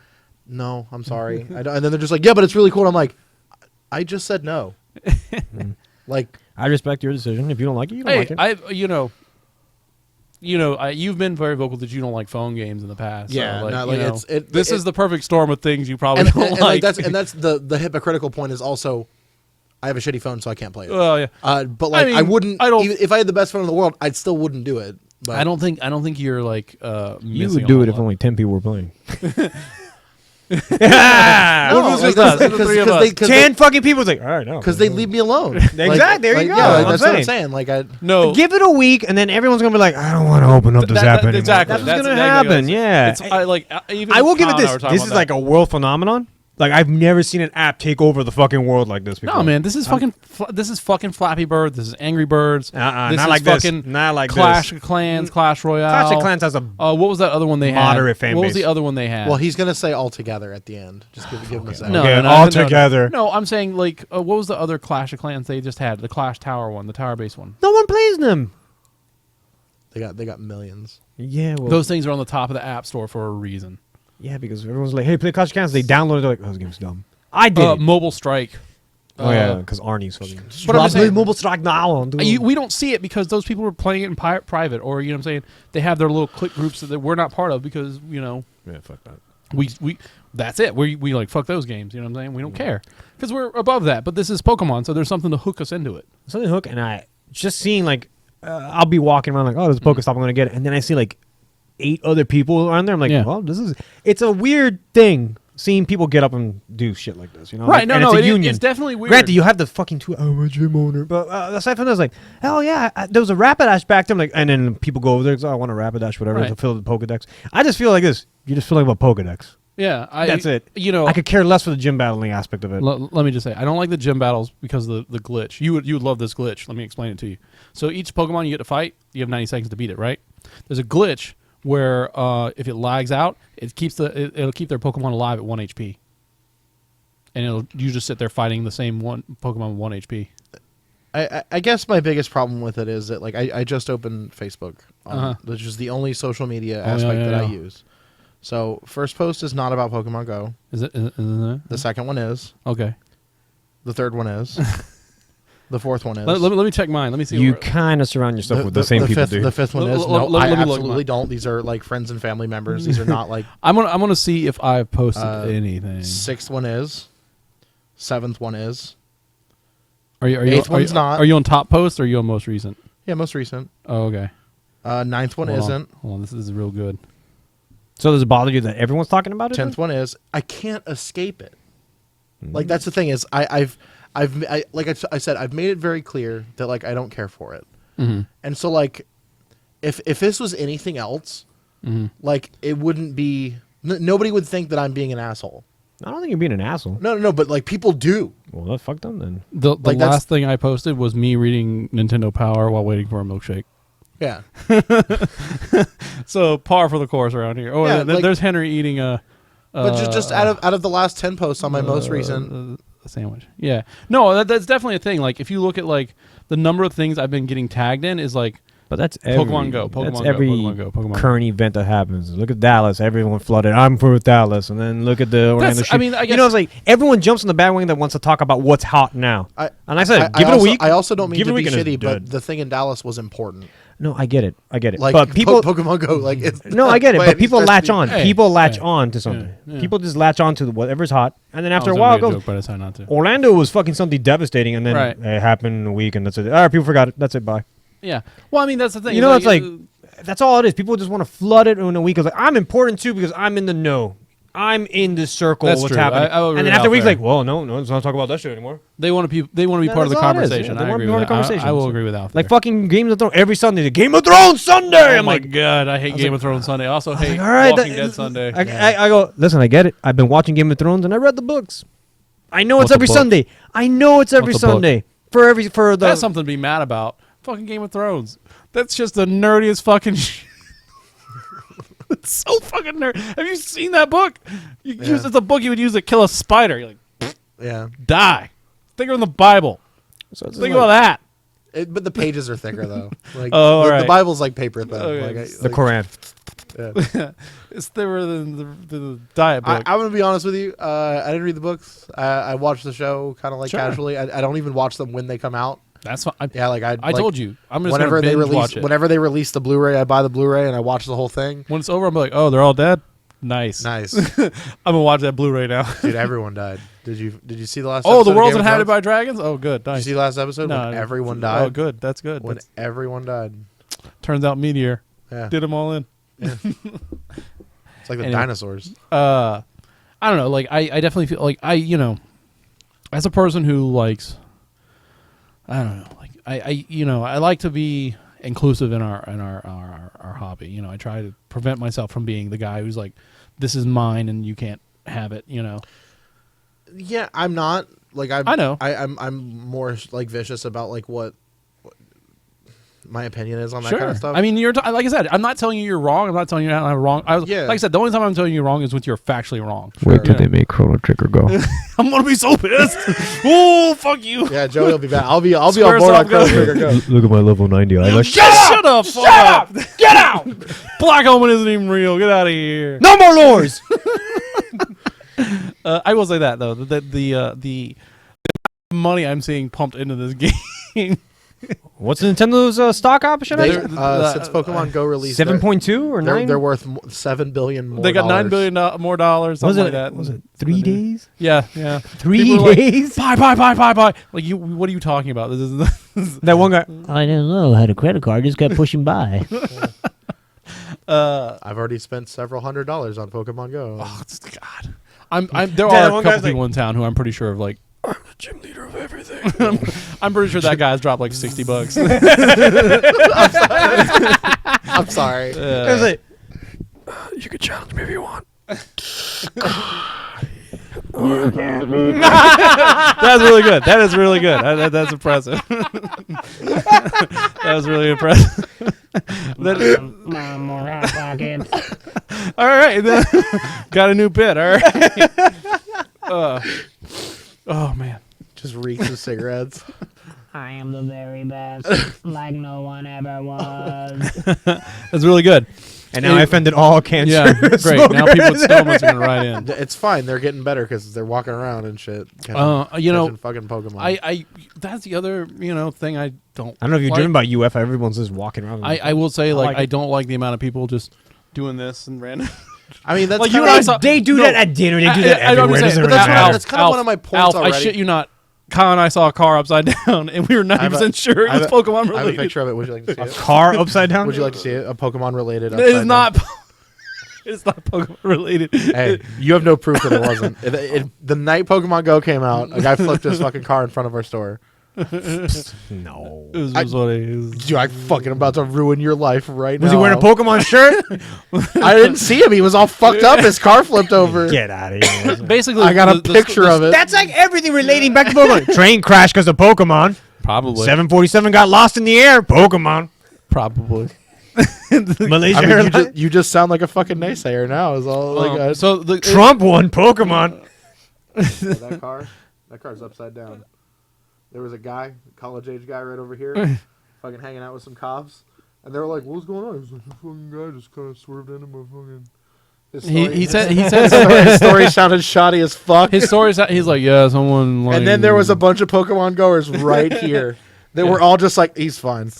"No, I'm sorry." I don't. And then they're just like, "Yeah, but it's really cool." And I'm like, I just said no. Like, I respect your decision. If you don't like it, you don't Hey, like it. you've been very vocal that you don't like phone games in the past. yeah, so, like, not like you know, it's this is the perfect storm of things you probably and, don't and, like. and that's the hypocritical point is also, I have a shitty phone, so I can't play it. Well, yeah. But like, I mean, wouldn't. I don't- even if I had the best phone in the world, I still wouldn't do it. But I don't think you're like You missing would a do whole it if lot. only 10 people were playing. No, What was like, just us? The three of us. 10 fucking people was like, all right, no. because they leave me alone. Exactly, there you go, Yeah, I'm that's what I'm saying. saying. Like, I No, Give it a week, and then everyone's going to be like, I don't want to open up this app anymore. exactly. That's what's going to exactly happen, what yeah. It's, I like even I will give it Con and I this. were talking This about is that. like a world phenomenon. Like I've never seen an app take over the fucking world like this before. No, man, this is fucking Flappy Bird. This is Angry Birds. This not is like fucking this. Not like Clash this. of Clans, Clash Royale. Clash of Clans has a What was that other one they had? moderate fan What was base. the other one they had? Well, he's gonna say all together at the end. Just give him a second. No, Okay, no, all no, together. No, I'm saying like what was the other Clash of Clans they just had? The Clash Tower one, the tower based one. No one plays them. They got millions. Yeah, well, Those things are on the top of the App Store for a reason. yeah, because everyone's like, "Hey, play Clash of Clans." They download it. They're like, "Oh, this game's dumb." I did. Mobile Strike. Oh yeah, because Arnie's fucking. But I'm just saying- Mobile Strike now. We don't see it because those people are playing it in private, or you know what I'm saying. They have their little click groups that we're not part of because Yeah, fuck that. we that's it. We like fuck those games. You know what I'm saying? We don't care because we're above that. But this is Pokemon, so there's something to hook us into it. Something hook, and I just seeing like, I'll be walking around like, "Oh, there's a Pokestop, I'm gonna get it," and then I see like 8 other people on there. I'm like, Yeah. well, it's a weird thing seeing people get up and do shit like this, you know? Right? Like, No, and no, it's a union. it's definitely weird. Granted, you have the fucking I'm a gym owner, but aside from that, I was like, hell yeah, there was a Rapidash back there. I'm like, and then people go over there, oh, I want a Rapidash, whatever, Right. to fill the Pokedex. I just feel like this. You just feel like a Pokedex. Yeah, That's it. You know, I could care less for the gym battling aspect of it. let me just say, I don't like the gym battles because of the glitch. You would love this glitch. Let me explain it to you. So each Pokemon you get to fight, you have 90 seconds to beat it, right? There's a glitch where if it lags out, it'll keep their Pokemon alive at 1 HP. And you just sit there fighting the same one Pokemon with 1 HP. I guess my biggest problem with it is that like I just opened Facebook, Uh-huh. which is the only social media Oh, yeah, aspect yeah, that I yeah. use. So first post is not about Pokemon Go. Is it? The second one is. Okay. The third one is. The fourth one is. Let me check mine. Let me see. You where- kind of surround yourself with the same people, fifth, dude. The fifth one Let- is. let- No, let I me look absolutely mine. don't. These are like friends and family members. These are not like. I'm gonna see if I've posted Uh, anything. Sixth one is. Seventh one is. Are you eighth one's not. Are you on top post or are you on most recent? Yeah, most recent. Oh, okay. Ninth one Hold on. isn't. Hold on. This is real good. So does it bother you that everyone's talking about it? 10th one is. I can't escape it. Like that's the thing is I said I've made it very clear that like I don't care for it. Mm-hmm. And so like if this was anything else, Mm-hmm. like it wouldn't be nobody would think that I'm being an asshole. I don't think you're being an asshole. No, but like people do. Well, that fuck them then. The Like, that's- last thing I posted was me reading Nintendo Power while waiting for a milkshake. Yeah. So par for the course around here. Oh, Yeah, like- there's Henry eating a. But just out of the last 10 posts on my most recent a sandwich. Yeah. No, that's definitely a thing. Like if you look at like the number of things I've been getting tagged in is like But that's every, Pokemon Go, Pokemon that's Go, every Pokemon Go, Pokemon Go. current event that happens. Look at Dallas. Everyone flooded. I'm for Dallas. And then look at the Orlando That's- shoot. I mean, I you guess- know, it's like everyone jumps on the bandwagon that wants to talk about what's hot now. And I said, give it a also, week. I also don't mean Give it to a be week and it's shitty, but dead. the thing in Dallas was important. No, I get it. Like but people, Pokemon Go, like it's no, I get it. by But any people stretch latch of on. the- Hey, People latch hey. on to something. Yeah. People just latch on to whatever's hot, and then after a I was while, it gonna goes. joke, but I decided not to. Orlando was fucking something devastating, and then Right. it happened in a week, and that's it. All right, people forgot it. That's it. Bye. Yeah. Well, I mean that's the thing. You know, it's like that's all it is. People just want to flood it in a week. It's like I'm important too because I'm in the know. I'm in the circle. That's what's true. happening? I will and agree then after a with week's Alf like, well, no, let's not talk about that shit anymore. they want to be part of the That's all it is. conversation. Yeah, they I wanna agree be part with of the that. conversation. I will agree with Alf. Like there. fucking Game of Thrones every Sunday. The Game of Thrones Sunday. Oh I'm my like, god, I hate was Game like- of Thrones Sunday. I also hate all right, Walking Dead Sunday. I go, listen, I get it. I've been watching Game of Thrones and I read the books. I know What's it's a every book? Sunday. I know it's every What's a book? Sunday for the. That's something to be mad about. Fucking Game of Thrones. That's just the nerdiest fucking shit. It's so fucking nerd. Have you seen that book? It's a book you would use to kill a spider. You're like, Yeah. die. Think of the Bible. So it's Think like- about that. But the pages are thicker though. Like Oh, all the right. Bible's like paper thin. Okay. Like, the Quran. Yeah. It's thinner than the diet book. I'm gonna be honest with you. I didn't read the books. I watched the show kind of like Sure. casually. I don't even watch them when they come out. That's fine. Yeah, like I like, told you. I'm just whenever gonna they binge release watch it. whenever they release the Blu-ray, I buy the Blu-ray and I watch the whole thing. When it's over, I'm like, oh, they're all dead. Nice. Nice, I'm gonna watch that Blu-ray now. dude. Everyone died. Did you see the last? Oh, episode the of world's Game of inhabited Thrones? by dragons. Oh, good. Did you Nice. see the last episode when everyone died? Oh, good. That's good. When everyone died. Turns out Meteor Yeah, did them all in. it's like the Anyway. dinosaurs. I don't know. Like I definitely feel like as a person who likes, I don't know. Like I like to be inclusive in our hobby. You know, I try to prevent myself from being the guy who's like, this is mine and you can't have it. You know. Yeah, I'm not like I know. I'm more like vicious about like what my opinion is on that Sure. kind of stuff. I mean, like I said, I'm not telling you you're wrong. I'm not telling you I'm wrong. Yeah. Like I said, the only time I'm telling you you're wrong is when you're factually wrong. Wait till they make Chrono Trigger go. I'm gonna be so pissed. Oh, fuck you. yeah, Joey will be back. I'll be on Square board on Soft Chrono goes- Trigger. Go. Look at my level 90 eyelash. Shut up! Shut up! Get out! Black Omen isn't even real. Get out of here. No more lores. I will say that though, the money I'm seeing pumped into this game. What's Nintendo's stock option? They, They're- since Pokemon Go released, 7.2 or 9? they're worth $7 billion more. They got $9 billion more dollars, something was like that. Was it 3 days? Yeah, yeah. 3 People were like, days? Buy. Like you, what are you talking about? This is That one guy. I don't know. I had a credit card. Just kept pushing by. I've already spent several $100s on Pokemon Go. oh, God. There Yeah, are a one couple guy's people in town who I'm pretty sure of like. I'm the gym leader of everything. I'm pretty sure that guy's dropped like $60. I'm sorry. It was like, You can challenge me if you want. That's really good. That is really good. That's impressive. That was really impressive. More hot pockets. All right, then. Got a new bit. All right. Oh man. Just reeks of cigarettes. I am the very best, like no one ever was. That's really good. and now I offended all cancer. Yeah, great. Now people at Stoneman's are gonna write in. It's fine. They're getting better because they're walking around and shit. You fucking Pokemon. I that's the other thing I don't. I don't know if you're like. driven by UF. Everyone's just walking around. I will say like like I it. don't like the amount of people just doing this and random. I mean, that's Like, kinda you and I like- saw- They do No. that at dinner. They do that I'm everywhere. saying, It doesn't but really that's matter. that's kinda one of my points I already. shit you not. Kyle and I saw a car upside down, and we were 90% sure it was Pokemon I have a related. picture of it. Would you like to see A it? car upside down. Would you like to see it? A Pokemon related. It is not. It's not Pokemon related. Hey, you have no proof that it wasn't. The night Pokemon Go came out, a guy flipped his fucking car in front of our store. No. It was just what it is. Dude, I'm fucking about to ruin your life right now. Was he wearing a Pokemon shirt? I didn't see him. He was all fucked up. His car flipped over. Get out of here. Basically, I got a picture of it. That's like everything relating back to Pokemon. Train crash because of Pokemon. Probably. 747 got lost in the air. Pokemon. Probably. Malaysia I mean, Airlines. you just sound like a fucking naysayer now. Is all like So the Trump won Pokemon. that car's upside down. There was a guy, college age guy, right over here, fucking hanging out with some cops, and they were like, "What's going on?" He was like, "The fucking guy just kind of swerved into my fucking." His he story- said his story sounded shoddy as fuck. his story. He's like, yeah, someone. Like, And then there was a bunch of Pokemon goers right here. They were all just like, "He's fine."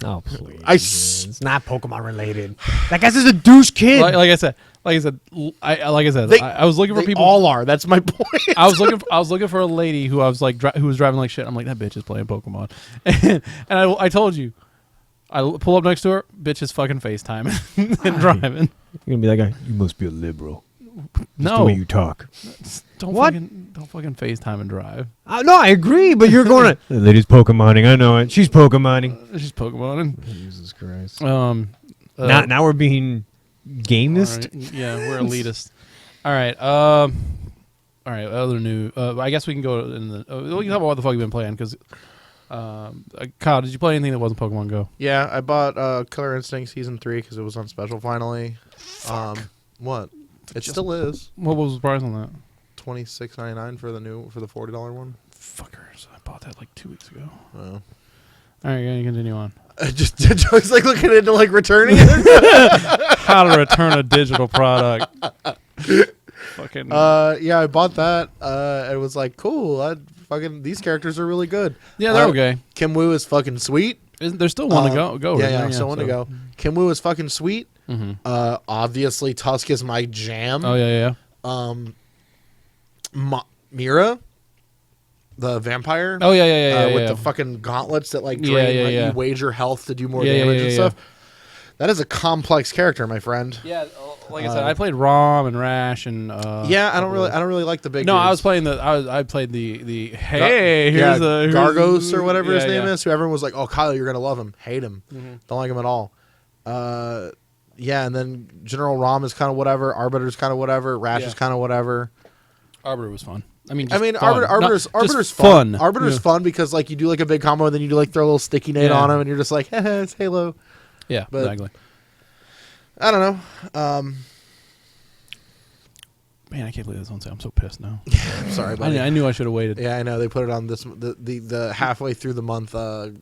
Oh, please. It's not Pokemon related. That guy's just a douche kid. like I said. I was looking for They people. all are. That's my point. I was looking for a lady who I was like who was driving like shit. I'm like, that bitch is playing Pokemon, and I told you, I pull up next to her, bitch is fucking FaceTiming and driving. You're gonna be that guy. You must be a liberal. That's No, the way you talk. don't What? don't fucking FaceTime and drive. No, I agree, but you're going to. The lady's Pokemoning. I know it. She's Pokemoning. She's Pokemoning. Jesus Christ. Now we're being gamist. Right. Yeah, we're elitist. All right. All right. Other new. I guess we can go in the. We can talk about what the fuck you've been playing because. Kyle, did you play anything that wasn't Pokemon Go? Yeah, I bought Killer Instinct Season 3 because it was on special finally. What? It still is. What was the price on that? $26.99 for the $40 one. Fuckers! I bought that like 2 weeks ago. Oh. All right, you continue on. I just Joey's like looking into like returning it. How to return a digital product? Fucking. Yeah, I bought that. It was like cool. These characters are really good. Yeah, they're okay. Kim Woo is fucking sweet. There's still one to go. Yeah, right yeah, there, still one to go. Kim Woo is fucking sweet. Mm-hmm. Obviously Tusk is my jam. Oh yeah. Mira, the vampire. Oh yeah. With the fucking gauntlets that like Yeah, drain, yeah, like, yeah. you wager health to do more Yeah, damage yeah, and yeah, stuff. That is a complex character, my friend. Yeah, like I said, I played Rom and Rash and. Yeah, I don't really like the big. No, dudes. I was playing I played the hey, here's the Gargos or whatever his name yeah. is. Who everyone was like, "Oh, Kyle, you're gonna love him." Hate him. Mm-hmm. Don't like him at all. Yeah, and then General Rom is kind of whatever. Arbiter's kind of whatever. Rash Yeah. is kind of whatever. Arbiter was fun. I mean, Arbiter's fun. Arbiter's fun because like you do like a big combo and then you do like throw a little sticky nade Yeah. on him and you're just like, it's Halo. Yeah, But- exactly. I don't know. Man, I can't believe this on sale. I'm so pissed now. I'm sorry, buddy. I knew I should have waited. Yeah, I know they put it on the halfway through the month, or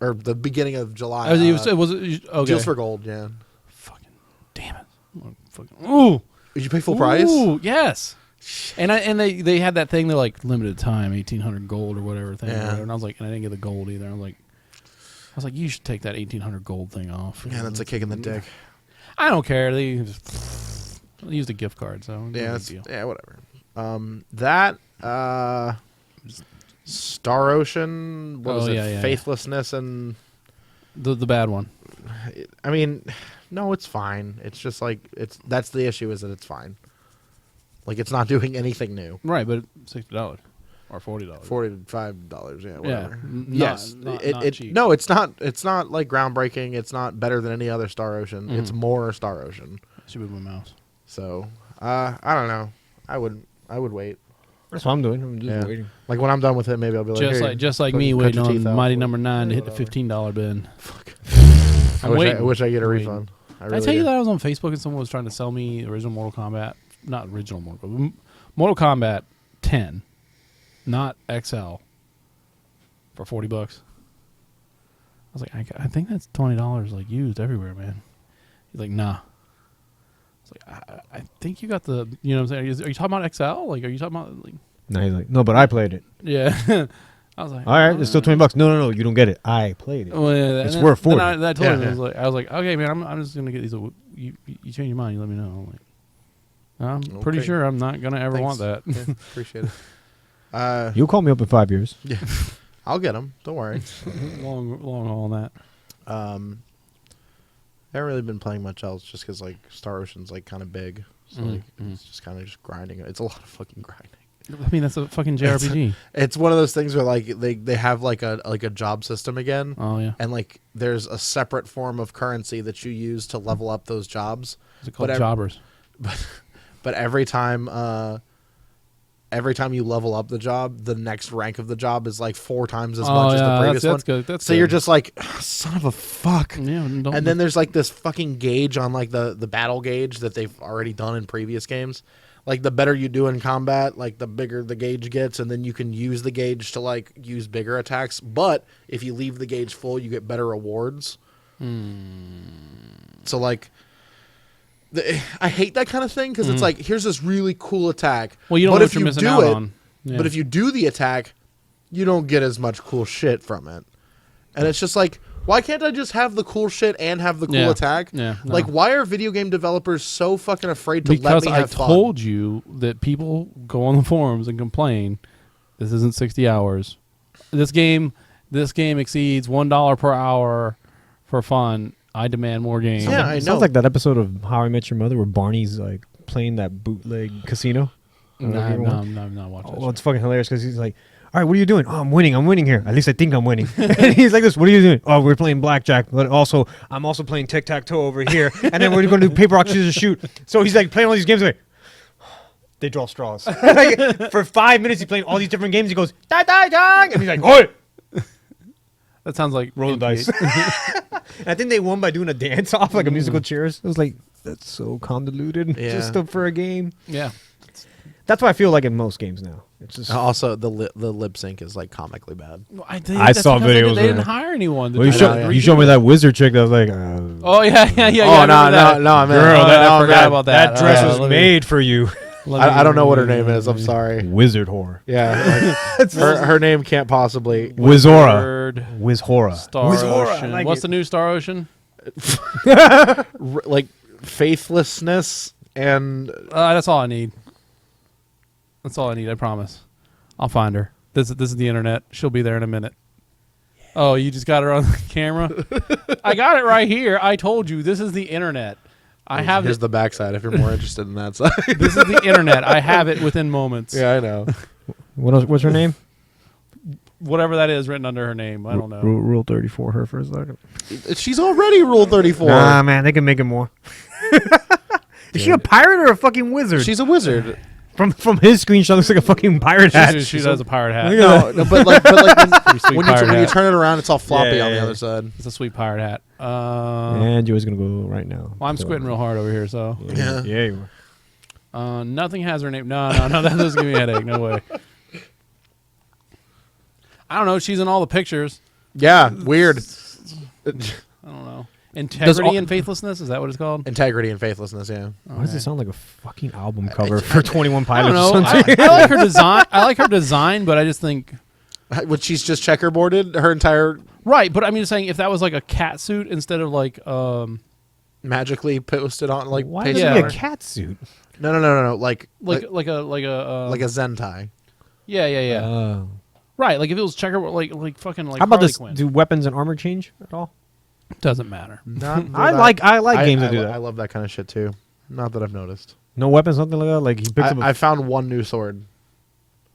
the beginning of July. Was it okay? Deals for gold. Yeah. Fucking damn it! Ooh, Did you pay full price? Ooh, yes. And they had that thing. They're like limited time, 1,800 gold or whatever thing. Yeah. And I was like, and I didn't get the gold either. I was like, you should take that 1,800 gold thing off. Yeah, that's a kick in the dick. I don't care. They used a gift card, so Yeah, no big deal. yeah, whatever. Star Ocean. What was it? Yeah. Faithlessness and. The bad one. I mean, no, it's fine. It's just like that's the issue is that it's fine. Like it's not doing anything new. Right, but $60 or $40. $45, yeah, whatever. Yes, not cheap. No, it's not. It's not like groundbreaking. It's not better than any other Star Ocean. It's more Star Ocean. Should move my mouse. So, I don't know. I would wait. That's what I'm doing. I'm just Yeah. waiting. Like when I'm done with it, maybe I'll be like, Just like fucking me cut waiting your on teeth out. Mighty Number 9 to hit the whatever. $15 bin. I waiting. wish I get a I'm waiting. refund. Did I tell you that I was on Facebook and someone was trying to sell me original Mortal Kombat? Not original Mortal Kombat. Mortal Kombat 10, not XL, for $40. I was like, I think that's $20 like used everywhere, man. He's like, nah. It's like, I think you got the, you know what I'm saying? Are you talking about XL? Like, are you talking about, like, No, he's like, no, but I played it. yeah. I was like, All right, it's still $20. No, you don't get it. I played it. Well, yeah, It's and worth then 40. I told him, Yeah. I was like, okay, man, I'm just gonna get these. You change your mind, you let me know. I'm like, I'm pretty Okay. sure I'm not gonna ever want that. Yeah, appreciate it. You'll call me up in 5 years. Yeah, I'll get them. Don't worry. long haul on that. I haven't really been playing much else just because like Star Ocean's like kind of big, so like it's just kind of just grinding. It's a lot of fucking grinding. I mean, that's a fucking JRPG. It's one of those things where like they have like a job system again, Oh yeah, and like there's a separate form of currency that you use to level up those jobs. is it called But jobbers? But every time you level up the job, the next rank of the job is like 4 times as much as the previous that's one. good. That's So good. you're just like, son of a fuck. yeah. And then there's like this fucking gauge on like the battle gauge that they've already done in previous games. Like the better you do in combat, like the bigger the gauge gets, and then you can use the gauge to like use bigger attacks. But if you leave the gauge full, you get better rewards. So like, I hate that kind of thing because it's like here's this really cool attack. well, you don't but know if what you're you missing do out it, on. Yeah. But if you do the attack, you don't get as much cool shit from it. And it's just like, why can't I just have the cool shit and have the cool Yeah. attack? Yeah, no. Like, why are video game developers so fucking afraid to let because me I have fun? told you that people go on the forums and complain, this isn't 60 hours. This game exceeds $1 per hour for fun. I demand more games. Yeah, I It know. sounds like that episode of How I Met Your Mother where Barney's like playing that bootleg casino. No, Whatever you want. I'm not watching. Well, it's fucking hilarious because he's like, all right, what are you doing? Oh, I'm winning here. At least I think I'm winning. And he's like this, what are you doing? Oh, we're playing blackjack, but also, I'm also playing tic-tac-toe over here. And then we're going to do paper, rock, scissors, shoot. So he's like playing all these games like, they draw straws. Like, for 5 minutes, he's playing all these different games. He goes, die, die, die. And he's like, oi! That sounds like Roll the dice. And I think they won by doing a dance off, like a musical chairs. It was like, that's so convoluted. Yeah. Just for a game. Yeah. That's what I feel like in most games now. It's just Also, the lip sync is like comically bad. I saw videos They of didn't it. hire anyone. To Well, you, do show, that. you showed me that wizard chick that was like, Oh yeah. Oh, I no, remember that. no, I mean, girl, I forgot about that. That dress Yeah, was let me- made for you. I don't know what her name is. I'm sorry. Wizard whore. Yeah, like, her name can't possibly. Wizora. Word. Wizhora. Star Wizhora, I Ocean. like What's it. the new Star Ocean? Like faithlessness and That's all I need. That's all I need. I promise. I'll find her. This is the internet. She'll be there in a minute. Oh, you just got her on the camera? I got it right here. I told you this is the internet. I have here's this. the backside if you're more interested in that side. This is the internet. I have it within moments. Yeah, I know. What else, what's her name? Whatever that is written under her name. I don't know. Rule 34 her for a second. She's already Rule 34. Nah, man, they can make it more. Is she a pirate or a fucking wizard? She's a wizard. From his screenshot, looks like a fucking pirate hat. She does a pirate hat. No, but like Pretty sweet when pirate you hat. turn it around, it's all floppy Yeah, on the yeah, other yeah. side. It's a sweet pirate hat. And Joey's gonna go right now. Well, I'm squinting real hard over here, so Yeah. Yeah, you are. nothing has her name. No, that doesn't give me a headache. No way. I don't know. She's in all the pictures. Yeah, weird. I don't know. Integrity all- and faithlessness, is that what it's called? Integrity and faithlessness. Yeah. Why does it sound like a fucking album cover for 21 I don't Pilots? know. or something? I like her design. I like her design, but I just think Which she's just checkerboarded her entire right. But I'm just saying, if that was like a cat suit instead of like magically posted on like Why pasted does Yeah. it on be a her. cat suit? No. Like like a like a Zentai. yeah. Oh. Right. Like if it was checkerboard, like fucking like How about Harley this? Quinn. Do weapons and armor change at all? Doesn't matter. I like games that do I that. love that kind of shit too. Not that I've noticed. No weapons, nothing like that. Like he picked up. I found one new sword.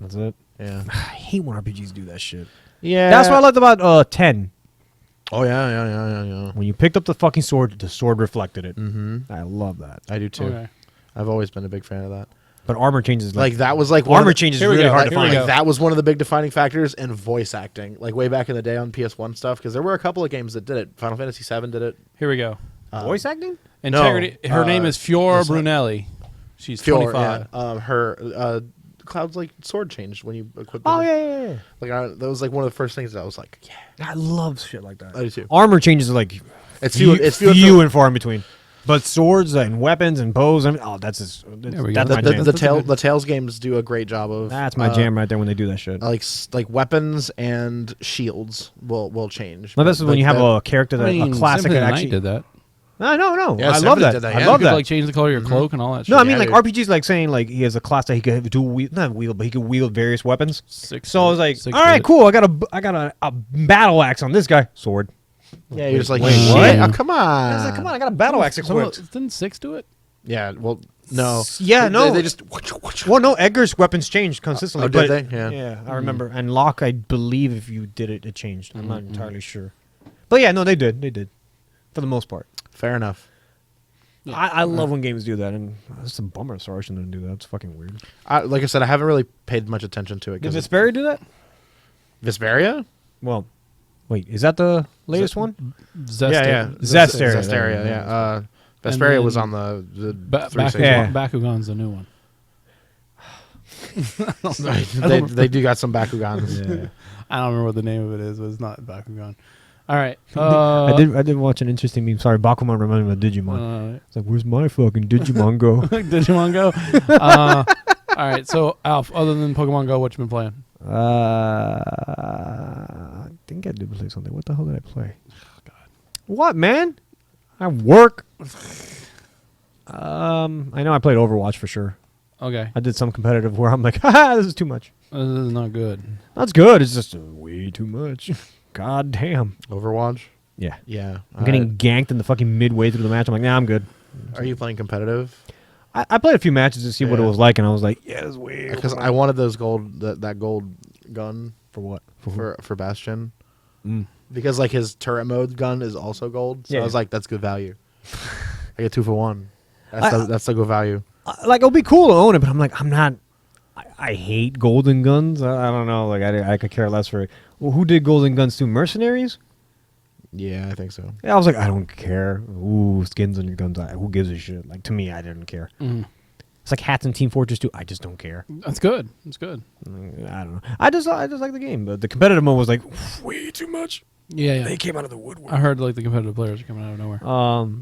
That's it. Yeah. I hate when RPGs do that shit. Yeah. That's what I liked about 10. Oh yeah. When you picked up the fucking sword, the sword reflected it. Mm-hmm. I love that. I do too. Okay. I've always been a big fan of that. But armor changes Like that was like one of armor the- changes Here we really go, hard like, to here we find. go. that was one of the big defining factors in voice acting, like way back in the day on PS1 stuff, because there were a couple of games that did it. Final Fantasy VII did it. Here we go. Voice acting? Integrity. Her name is Fiora this one. Brunelli. She's Fior, 25. yeah. Her Cloud's like sword changed when you equip. Oh her. yeah. Like that was like one of the first things that I was like, yeah, I love shit like that. I do too. Armor changes are like It's few, few. It's few. few and far in between. But swords and weapons and bows, that's just, There we go. that's my the, jam. the, That's a tail, good- the Tales games do a great job of. That's my jam right there when they do that shit. Like weapons and shields will change. Now, this is But, when you like, have a character that I mean, a classic Symphony that of the Night actually did that. No. Yeah, I love Symphony that. did that, I yeah. love You could that. like change the color of your cloak and all that shit. No, I mean Yeah, like dude. RPGs like saying like he has a class that he could not wield, but he could wield various weapons. Six So I was like, six all right, did it. cool. I got a battle axe on this guy. Sword. Yeah, you're just like, Wait, shit. what? Oh, come on. I was like, come on, I got a battle axe Some of equipped. didn't 6 do it? Yeah, well, no. Yeah, no. They just. Well, no, Edgar's weapons changed consistently. Oh, did but they? Yeah. Yeah, I remember. And Locke, I believe if you did it, it changed. I'm not entirely sure. But yeah, no, they did. They did. For the most part. Fair enough. Yeah. I love when games do that, and it's a bummer. Sorry, didn't do that. It's fucking weird. Like I said, I haven't really paid much attention to it. Did 'cause Vesperia do that? Vesperia? Well, wait, is that the latest one? Zest. Zesteria. Zesteria, yeah. Vesperia then was on the 360. Yeah. Bakugan's the new one. they do got some Bakugans. Yeah. I don't remember what the name of it is, but it's not Bakugan. All right. I did watch an interesting meme. Sorry, Bakuman reminded me of Digimon. It's like, where's my fucking Digimon go? Digimon Go. All right. So, Alf, other than Pokemon Go, what you been playing? I think I did play something. What the hell did I play? God. What, man? I work. I know I played Overwatch for sure. Okay. I did some competitive where I'm like, haha, this is too much. This is not good. That's good. It's just way too much. God damn. Overwatch? Yeah. Yeah. I'm getting ganked in the fucking midway through the match. I'm like, nah, I'm good. Are you playing competitive? I played a few matches to see what it Yeah. was like, and I was like, yeah, it's way. Because over I wanted those that gold gun for what? for Bastion. Mm. Because like his turret mode gun is also gold, so Yeah. I was like, that's good value. I get 2 for 1. That's the good value. Like, it'll be cool to own it, but I'm like, I'm not. I hate golden guns. I don't know. Like, I could care less for it. Well, who did golden guns to? Mercenaries? Yeah, I think so. Yeah, I was like, I don't care. Ooh, skins on your guns. Who gives a shit? Like, to me, I didn't care. Mhm. It's like hats in Team Fortress 2. I just don't care. That's good. That's good. I don't know. I just like the game, but the competitive mode was like way too much. Yeah. They came out of the woodwork. I heard like the competitive players are coming out of nowhere.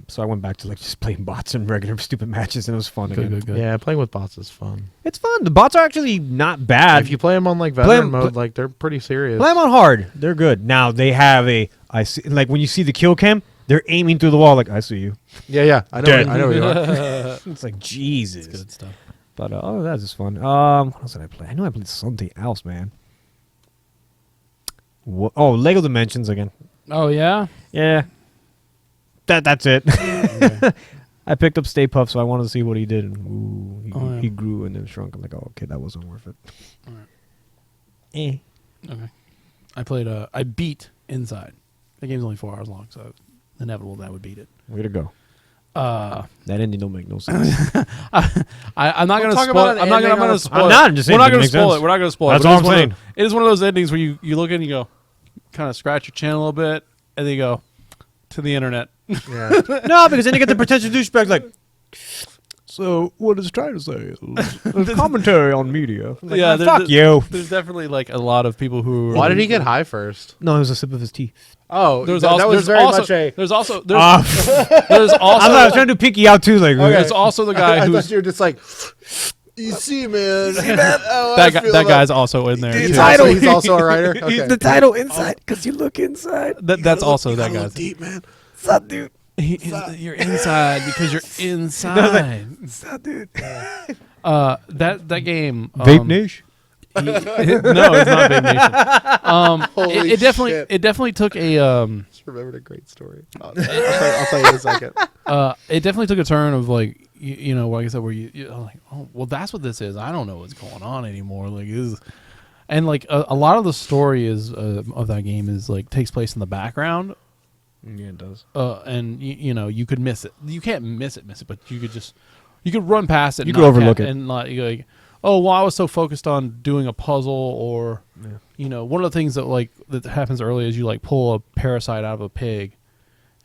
So I went back to like just playing bots and regular stupid matches, and it was fun Good, again. good. Yeah, playing with bots is fun. It's fun. The bots are actually not bad. If you play them on like Play veteran 'em- mode, like they're pretty serious. Play them on hard. They're good. Now they have I see, like when you see the kill cam, they're aiming through the wall. Like I see you. Yeah, I know. Dead. I know where you are. It's like Jesus. Good stuff. But oh, that's just fun. What else did I play? I know I played something else, man. Oh, Lego Dimensions again. Oh yeah. Yeah. That's it. Okay. I picked up Stay Puft, so I wanted to see what he did. And ooh, Oh, yeah. he grew and then shrunk. I'm like, oh, okay, that wasn't worth it. Alright. Eh. Okay. I beat Inside. The game's only 4 hours long, so inevitable that I would beat it. Way to go. That ending don't make no sense. I'm not going to talk spoil about it. an I'm not ending going on a to spoil it. I'm not, I'm just saying We're not it going to makes spoil sense. it. We're not going to spoil That's it. all But I'm saying. it is one of those endings where you look and you go, kind of scratch your chin a little bit, and then you go to the internet. Yeah. No, because then you get the pretentious douchebag like. So what it's trying to say is commentary on media. Like, Yeah, fuck you. There's definitely like a lot of people who. Why did he get high first? No, it was a sip of his tea. Oh, There's that also was there's very also much a. there's also I there's also was trying to pick you out too. Like, there's also the guy I who's thought you were just like, you see, man. Oh, that guy's also in there. He's too. title. he's also a writer. Okay. the title inside because you look inside. That's also that Gotta guy's. look deep, man. What's up, dude? You're inside because you're inside. What's up, dude? That game. Vape Nish? no, it's not Vape Nation. Holy It definitely shit. it definitely took a Just remembered a great story. I'll tell you in a second. it definitely took a turn of like you know, like I said, where you're like, oh well, that's what this is. I don't know what's going on anymore. Like is. And like a lot of the story is of that game is like takes place in the background. Yeah, it does. And you know you could miss it. You can't miss it, but you could run past it. You and could not overlook it. and like, oh well, I was so focused on doing a puzzle, or you know, one of the things that happens early is you like pull a parasite out of a pig,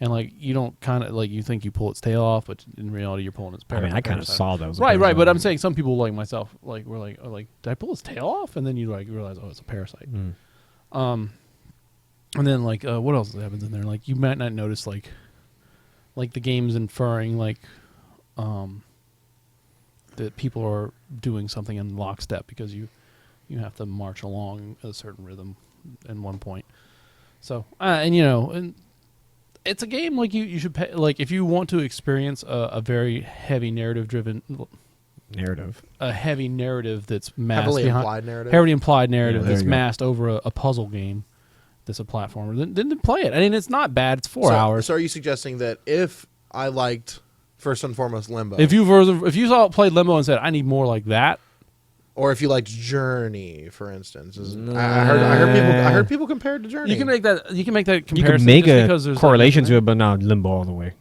and like you don't kind of like you think you pull its tail off, but in reality you're pulling its I parasite. mean, I kind of saw that. Was a Right. parasite. But I'm saying some people like myself like were like, oh, like did I pull his tail off? And then you like realize, oh, it's a parasite. And then like what else happens in there? Like you might not notice like the game's inferring like that people are doing something in lockstep because you have to march along a certain rhythm in one point. So and you know, and it's a game like you should pay, like if you want to experience a very heavy narrative a heavy narrative that's masked Heavily behind, implied narrative. heavily implied narrative Yeah, there that's you go. masked over a puzzle game that's a platformer, then play it. I mean, it's not bad. It's 4 hours. So are you suggesting that if I liked first and foremost Limbo, If you played Limbo and said I need more like that, or if you liked Journey, for instance, I heard people compare it to Journey. you can make that You comparison. can make just a because there's correlation like, to it, but not Limbo all the way.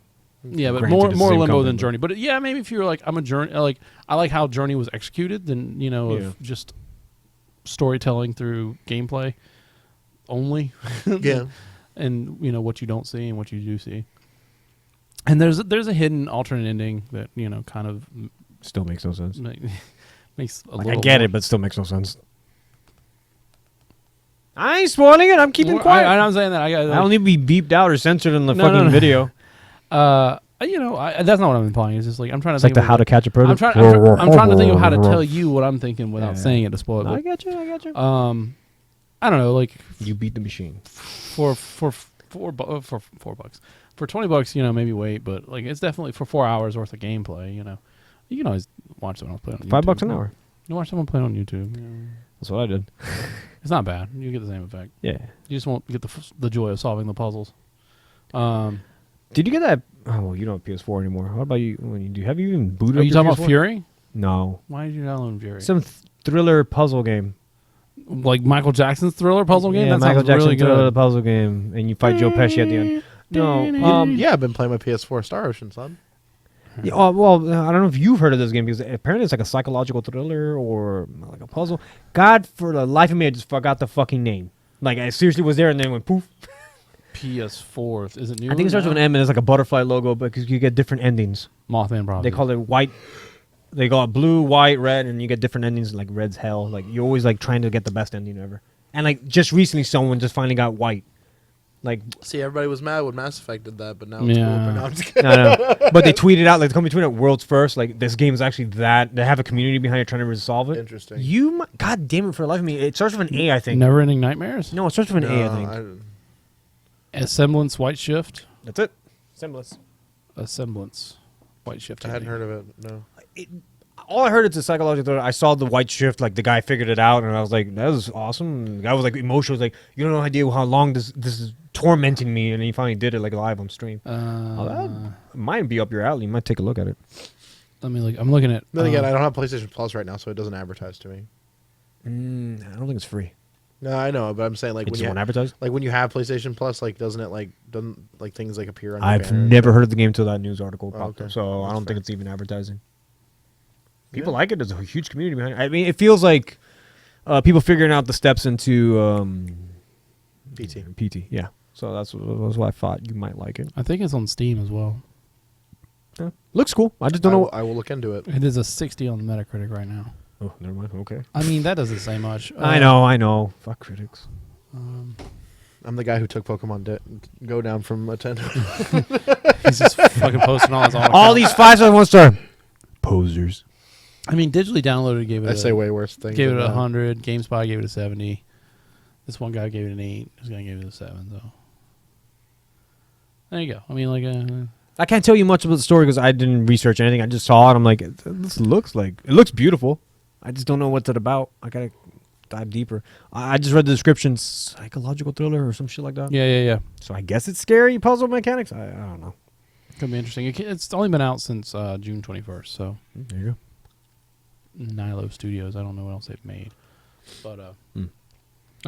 Yeah, but Granted, more it's the more same Limbo company, than but- Journey. But yeah, maybe if you're like I'm a Journey, like I like how Journey was executed, then you know Yeah. of just storytelling through gameplay only. Yeah. And you know what you don't see and what you do see. And there's a hidden alternate ending that you know kind of Still makes no sense. makes a Like, little. I get it, but still makes no sense. I ain't spoiling it. I'm keeping quiet. I'm saying that I don't need to be beeped out or censored in the No, fucking no, no. video. you know, that's not what I'm implying. It's just like I'm trying to It's think like the of How to Catch a Predator. I'm trying to think of how to tell you what I'm thinking without Yeah. saying it to spoil it. I But, got you. I don't know, like You beat the machine. for $4 for $20, you know, maybe wait, but like it's definitely for 4 hours worth of gameplay. You know, you can always watch someone else play on YouTube. $5 an hour. You watch someone play on YouTube. You know. That's what I did. It's not bad. You get the same effect. Yeah. You just won't get the joy of solving the puzzles. Did you get that? Oh, well, you don't have PS4 anymore. What about you? Have you even booted? Are up you your talking about PS4? Fury? No. Why did you download Fury? Some thriller puzzle game. Like Michael Jackson's Thriller puzzle game? Yeah, That Michael sounds Jackson really thriller good. puzzle game, and you fight Joe Pesci at the end. No. Yeah, I've been playing my PS4 Star Ocean, son. Yeah, well, I don't know if you've heard of this game because apparently it's like a psychological thriller or like a puzzle. God, for the life of me, I just forgot the fucking name. Like I seriously was there and then it went poof. PS4. Is it new? I think it starts with an M and it's like a butterfly logo, but because you get different endings. Mothman probably. They call it white. They call it blue, white, red, and you get different endings. Like red's hell. Like you're always like trying to get the best ending ever. And like just recently, someone just finally got white. Like See, everybody was mad when Mass Effect did that, but now it's Yeah. cool. But no, I'm just kidding. no, but they tweeted out like the company tweeted out world's first. Like this game is actually that. They have a community behind it trying to resolve it. Interesting. God damn it, for the life of me, it starts with an A, I think. Never Ending Nightmares? No, it starts with an A, I think. A Semblance White Shift? That's it. Semblance. A Semblance White Shift. I hadn't heard of it. No. All I heard is a psychological thriller. I saw the white shift, like the guy figured it out, and I was like, "That was awesome." And the guy was like emotional, was like, "You don't know idea how long this is tormenting me," and he finally did it like live on stream. That might be up your alley. You might take a look at it. Let me look. I'm looking at. Then again, I don't have PlayStation Plus right now, so it doesn't advertise to me. I don't think it's free. No, I know, but I'm saying like It when just you won't advertise. like when you have PlayStation Plus, like doesn't things like appear on? Your I've banner and never stuff? heard of the game until that news article Oh, popped okay. up, so I That's don't think fair. it's even advertising. People Yeah. like it. There's a huge community behind it. I mean, it feels like people figuring out the steps into PT. PT. Yeah, so that's why I thought you might like it. I think it's on Steam as well. Yeah. Looks cool. I just don't know. I will look into it. It is a 60 on the Metacritic right now. Oh, never mind. Okay. I mean, that doesn't say much. I know. Fuck critics. I'm the guy who took Pokemon Go down from a 10. He's just fucking posting all his All these 5-star, 1-star posers. I mean, digitally downloaded gave it. I say way worse things. Gave it than a that. 100. GameSpot gave it a 70. This one guy gave it an 8. This guy gave it a 7. So there you go. I mean, like, I can't tell you much about the story because I didn't research anything. I just saw it. I'm like, this looks beautiful. I just don't know what it's about. I gotta dive deeper. I just read the description, psychological thriller or some shit like that. yeah. So I guess it's scary puzzle mechanics. I don't know. Could be interesting. It's only been out since June 21st. So There you go. Nilo Studios. I don't know what else they've made. But all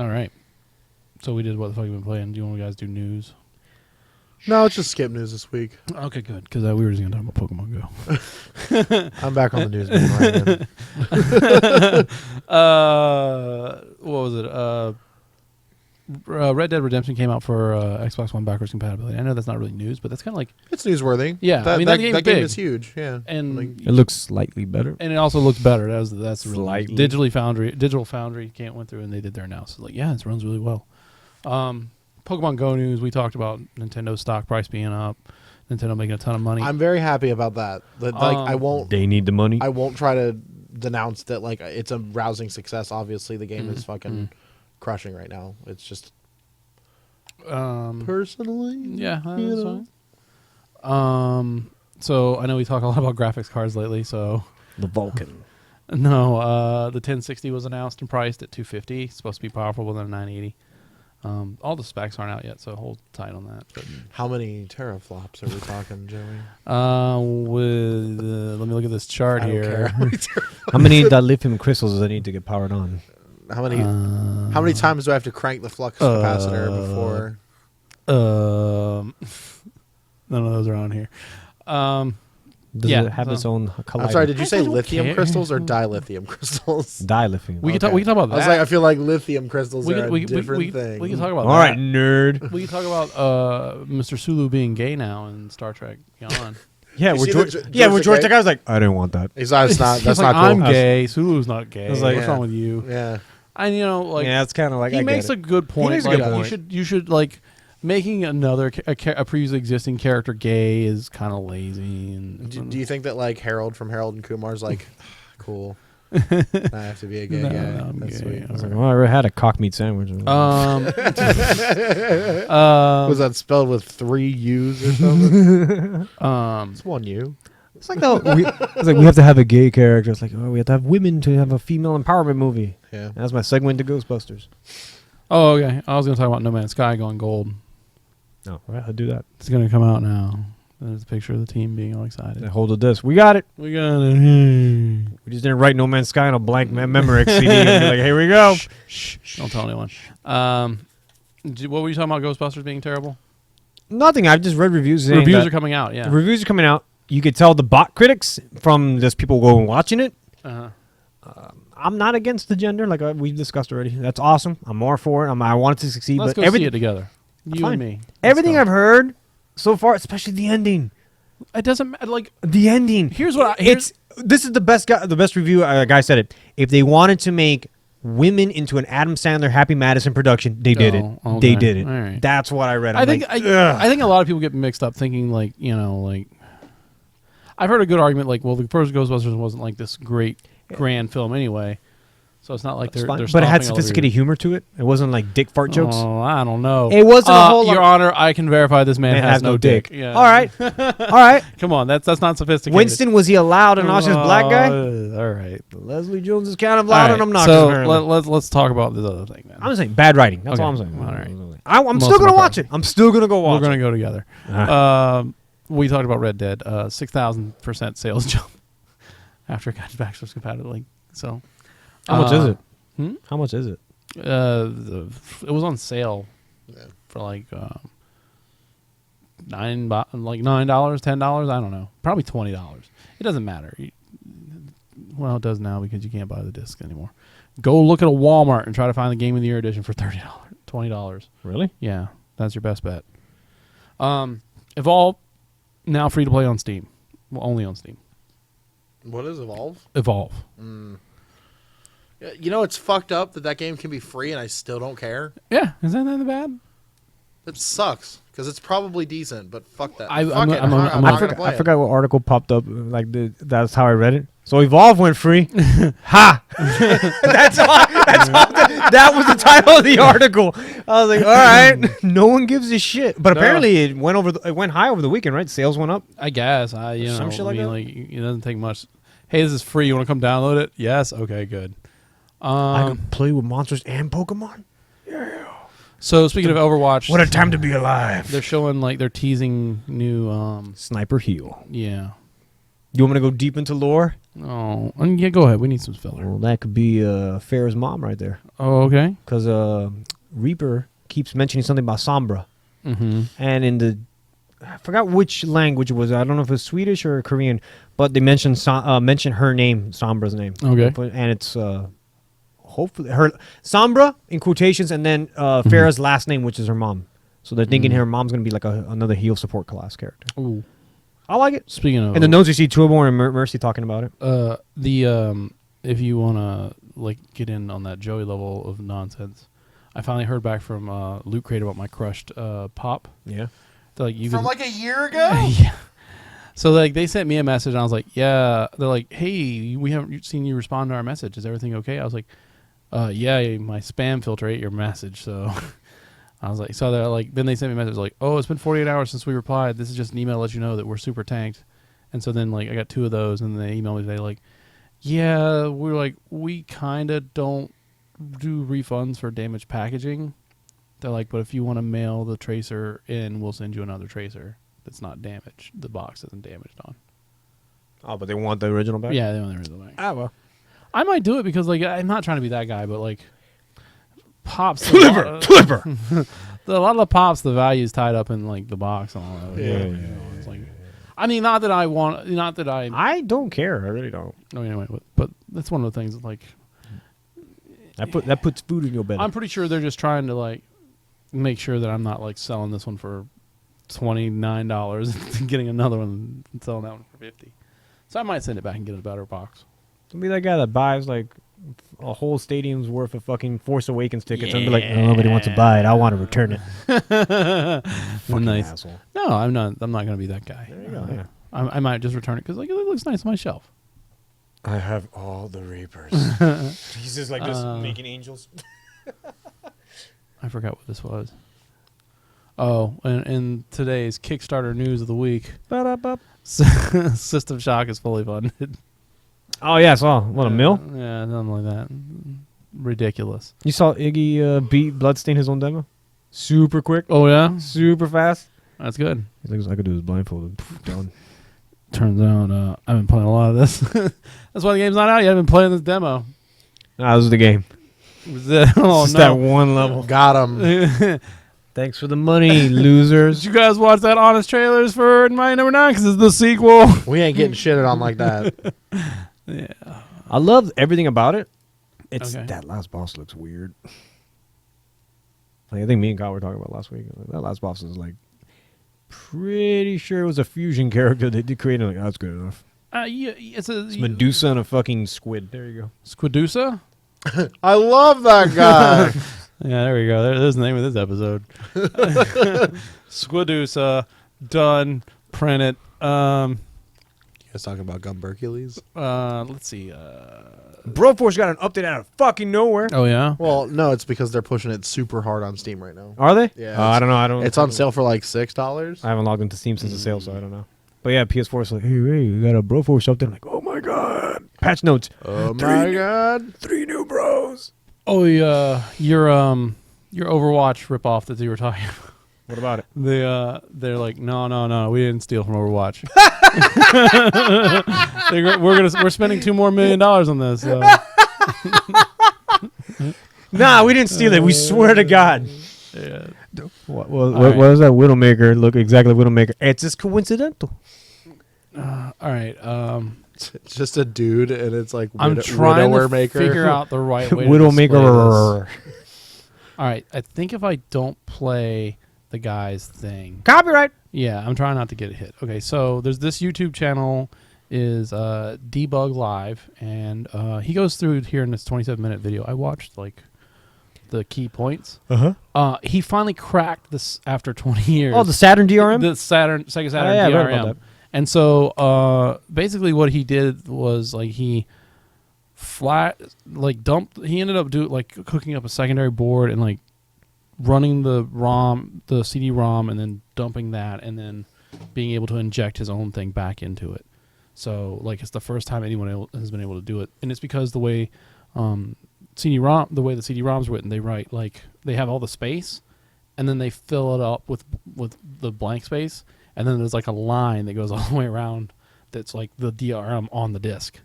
right. So we did what the fuck you been playing. Do you want to guys do news? No, it's just skip news this week. Okay, good. Because we were just gonna talk about Pokemon Go. I'm back on the news. Right now. What was it? Red Dead Redemption came out for Xbox One backwards compatibility. I know that's not really news, but that's kind of like, It's newsworthy. Yeah, that, I mean, that, that game's that game big. is huge. Yeah, and Like, It looks slightly better. and it also looks better. That's really Slightly. Digital Foundry went through and they did their analysis. Like, yeah, it runs really well. Pokemon Go news. We talked about Nintendo's stock price being up. Nintendo making a ton of money. I'm very happy about that. Like I won't. They need the money. I won't try to denounce that. Like it's a rousing success. Obviously, the game is fucking crushing right now. It's just personally. Yeah, you that's know. fine. So I know we talk a lot about graphics cards lately. So the Vulcan. no, the 1060 was announced and priced at $250. It's supposed to be powerful than a 980. All the specs aren't out yet, so hold tight on that. But, How many teraflops are we talking, Joey? let me look at this chart I don't here. care. How many dilithium crystals does I need to get powered on? How many times do I have to crank the flux capacitor before? None of those are on here. Does Yeah, it have its own collider? I'm sorry. Did you I say don't lithium care. crystals or dilithium crystals? dilithium. We can talk about I that. was like, I feel like lithium crystals we are can, a we, different we, thing. we can talk about All that. right, nerd. We can talk about Mr. Sulu being gay now in Star Trek Beyond. Yeah, You where see George. the Yeah, where George. Takei- That guy was like, I didn't want that. He's not. That's He's like, not cool. I'm gay. Sulu's not gay. I was like, what's yeah. wrong with you? Yeah. And like, yeah, it's kind of like he I makes get a good point. makes a like, good point. You should like making another a previously existing character gay is kind of lazy. And Do you think that like Harold from Harold and Kumar's like, cool? I have to be a gay No, guy. I'm That's gay. sweet. I was like, well, I already had a cock meat sandwich. Was that spelled with 3 U's or something? It's 1 U. It's like no, it's like we have to have a gay character. It's like we have to have women to have a female empowerment movie. Yeah. That's my segue into Ghostbusters. Oh, okay. I was going to talk about No Man's Sky going gold. No, right, I'll do that. It's going to come out now. There's a picture of the team being all excited. Hold of this. We got it. We got it. We just didn't write No Man's Sky on a blank Memorex CD and be like, here we go. Shh. Don't tell anyone. What were you talking about? Ghostbusters being terrible? Nothing. I've just read reviews. Saying Reviews that are coming out. Yeah. The reviews are coming out. You could tell the bot critics from just people going watching it. Uh-huh. I'm not against the gender, like we've discussed already. That's awesome. I'm more for it. I want it to succeed. Let's but go see it together. You Fine. and me. Let's everything go. I've heard so far, especially the ending. It doesn't matter. Like, The ending. here's what This is the best guy. The best review guy said it. If they wanted to make women into an Adam Sandler Happy Madison production, they did it. Oh, They okay. did it. All right. That's what I read. I I'm think like, I think a lot of people get mixed up thinking like, like I've heard a good argument like, well, the first Ghostbusters wasn't like this great grand film anyway. So it's not like they're but it stomping had all over sophisticated humor to it. It wasn't like dick fart jokes. Oh, I don't know. It wasn't a whole Your lot- Honor, I can verify this man has no dick. Yeah. All right. All right. Come on, that's not sophisticated. Winston, was he a loud and nauseous black guy? All right. Leslie Jones is kind of All loud right, and obnoxious. so apparently. let's talk about this other thing, man. I'm just saying bad writing. That's Okay. all I'm saying. All right. I'm Most still of gonna my watch it. I'm still gonna go watch We're it. gonna go together. We talked about Red Dead. 6,000% sales jump after it got backwards compatibility. So, How much is it? Hmm? How much is it? It was on sale Yeah. for like $9, $10. I don't know. Probably $20. It doesn't matter. Well, it does now because you can't buy the disc anymore. Go look at a Walmart and try to find the Game of the Year edition for $30, $20. Really? Yeah, that's your best bet. Evolve now free to play on Steam. Well, only on Steam. What is Evolve? Evolve. Yeah, you know, it's fucked up that game can be free and I still don't care. Yeah, is that bad? It sucks because it's probably decent, but fuck that. I'm Fuck it. I'm I'm not gonna play I it. forgot what article popped up. That's how I read it. So Evolve went free. Ha! That was the title of the article. I was like, all right, no one gives a shit. But No. apparently it went high over the weekend, right? Sales went up. I guess. Some shit like that? It doesn't take much. Hey, this is free. You want to come download it? Yes. Okay, good. I could play with monsters and Pokemon. So speaking of Overwatch, What a time to be alive. they're showing they're teasing new. Sniper heal. Yeah. You want me to go deep into lore? Oh, yeah. Go ahead. We need some filler. Well, that could be Farrah's mom right there. Oh, okay. Because Reaper keeps mentioning something about Sombra. Mm-hmm. And I forgot which language it was. I don't know if it was Swedish or Korean, but they mentioned her name, Sombra's name. Okay. And it's hopefully her Sombra in quotations, and then Farrah's last name, which is her mom. So they're thinking her mom's gonna be like another heal support class character. Ooh. I like it. Speaking of, In the notes you see Tuaborn and Mercy talking about it. if you wanna get in on that Joey level of nonsense, I finally heard back from Loot Crate about my crushed pop. Yeah. They're like, you From can, like a year ago? yeah. So they sent me a message and I was like, yeah. They're like, hey, we haven't seen you respond to our message. Is everything okay? I was like, yeah, my spam filter ate your message. So I was like, so they're like, then they sent me a message like, oh, it's been 48 hours since we replied. This is just an email to let you know that we're super tanked. And so then I got 2 of those and they emailed me today like, yeah, we kind of don't do refunds for damaged packaging. They're like, but if you want to mail the tracer in, we'll send you another tracer that's not damaged. The box isn't damaged on. Oh, but they want the original back? Yeah, they want the original back. Ah, well. I might do it because I'm not trying to be that guy, but pops. Flipper! A lot of the pops, the value is tied up in the box and all that. Yeah. It's I mean, not that I. I don't care. I really don't. No, anyway, but that's one of the things That puts food in your belly. I'm pretty sure they're just trying to make sure that I'm not selling this one for $29 and getting another one and selling that one for $50. So I might send it back and get a better box. Don't be that guy that buys a whole stadium's worth of fucking Force Awakens tickets and be like, nobody wants to buy it. I want to return it. Fucking Nice. asshole. No, I'm not going to be that guy. There you go. Yeah. I might just return it because it looks nice on my shelf. I have all the Reapers. He's just just making angels. I forgot what this was. Oh, and in today's Kickstarter news of the week, System Shock is fully funded. Oh, yeah, I saw. What, a mill? Yeah, something like that. Ridiculous. You saw Iggy beat Bloodstain his own demo? Super quick. Oh, yeah? Super fast. That's good. He's like, I could do this blindfolded. Done. Turns out I've been playing a lot of this. That's why the game's not out yet. I've been playing this demo. Nah, this is the game. Oh, It's just no. that one level. Got him. Thanks for the money, losers. Did you guys watch that Honest Trailers for Mighty Number 9? Because it's the sequel. We ain't getting shitted on like that. Yeah. I love everything about it. It's Okay. that last boss looks weird. I think me and Kyle were talking about last week. That last boss is pretty sure it was a fusion character they did create. And that's good enough. Yeah, it's Medusa and a fucking squid. There you go. Squidusa? I love that guy. Yeah, there we go. There's the name of this episode. Squidusa, done, print it. You guys talking about Gumbercules? Let's see. Broforce got an update out of fucking nowhere. Oh yeah. Well, no, it's because they're pushing it super hard on Steam right now. Are they? Yeah, I don't know. It's on sale for $6. I haven't logged into Steam since the sale, so I don't know. But yeah, PS4 is like, hey, you got a Broforce update. I'm like, oh my god. Patch notes. Oh my god. 3 new bros. Oh yeah. Your Overwatch ripoff that you were talking about. What about it? They're like, no, we didn't steal from Overwatch. we're spending $2 more million on this. Nah, we didn't steal it. We swear to God. Yeah. What right. does that Widowmaker look exactly? Widowmaker. It's just coincidental. All right. It's just a dude, and it's like I'm trying to widower maker. figure out the right way. To display this. Widowmaker. All right. I think if I don't play the guy's thing, Copyright. yeah, I'm trying not to get it hit. Okay, so there's this YouTube channel is Debug Live, and he goes through here in this 27-minute video. I watched like the key points. He finally cracked this after 20 years. Oh, the Saturn DRM. The Sega Saturn yeah, I read about DRM. that. And so basically what he did was like he he ended up cooking up a secondary board and like running the CD-ROM and then dumping that and then being able to inject his own thing back into it. So like it's the first time anyone has been able to do it, and it's because the way the way the CD-ROM's written, they write like they have all the space and then they fill it up with the blank space. And then there's like a line that goes all the way around that's like the DRM on the disc.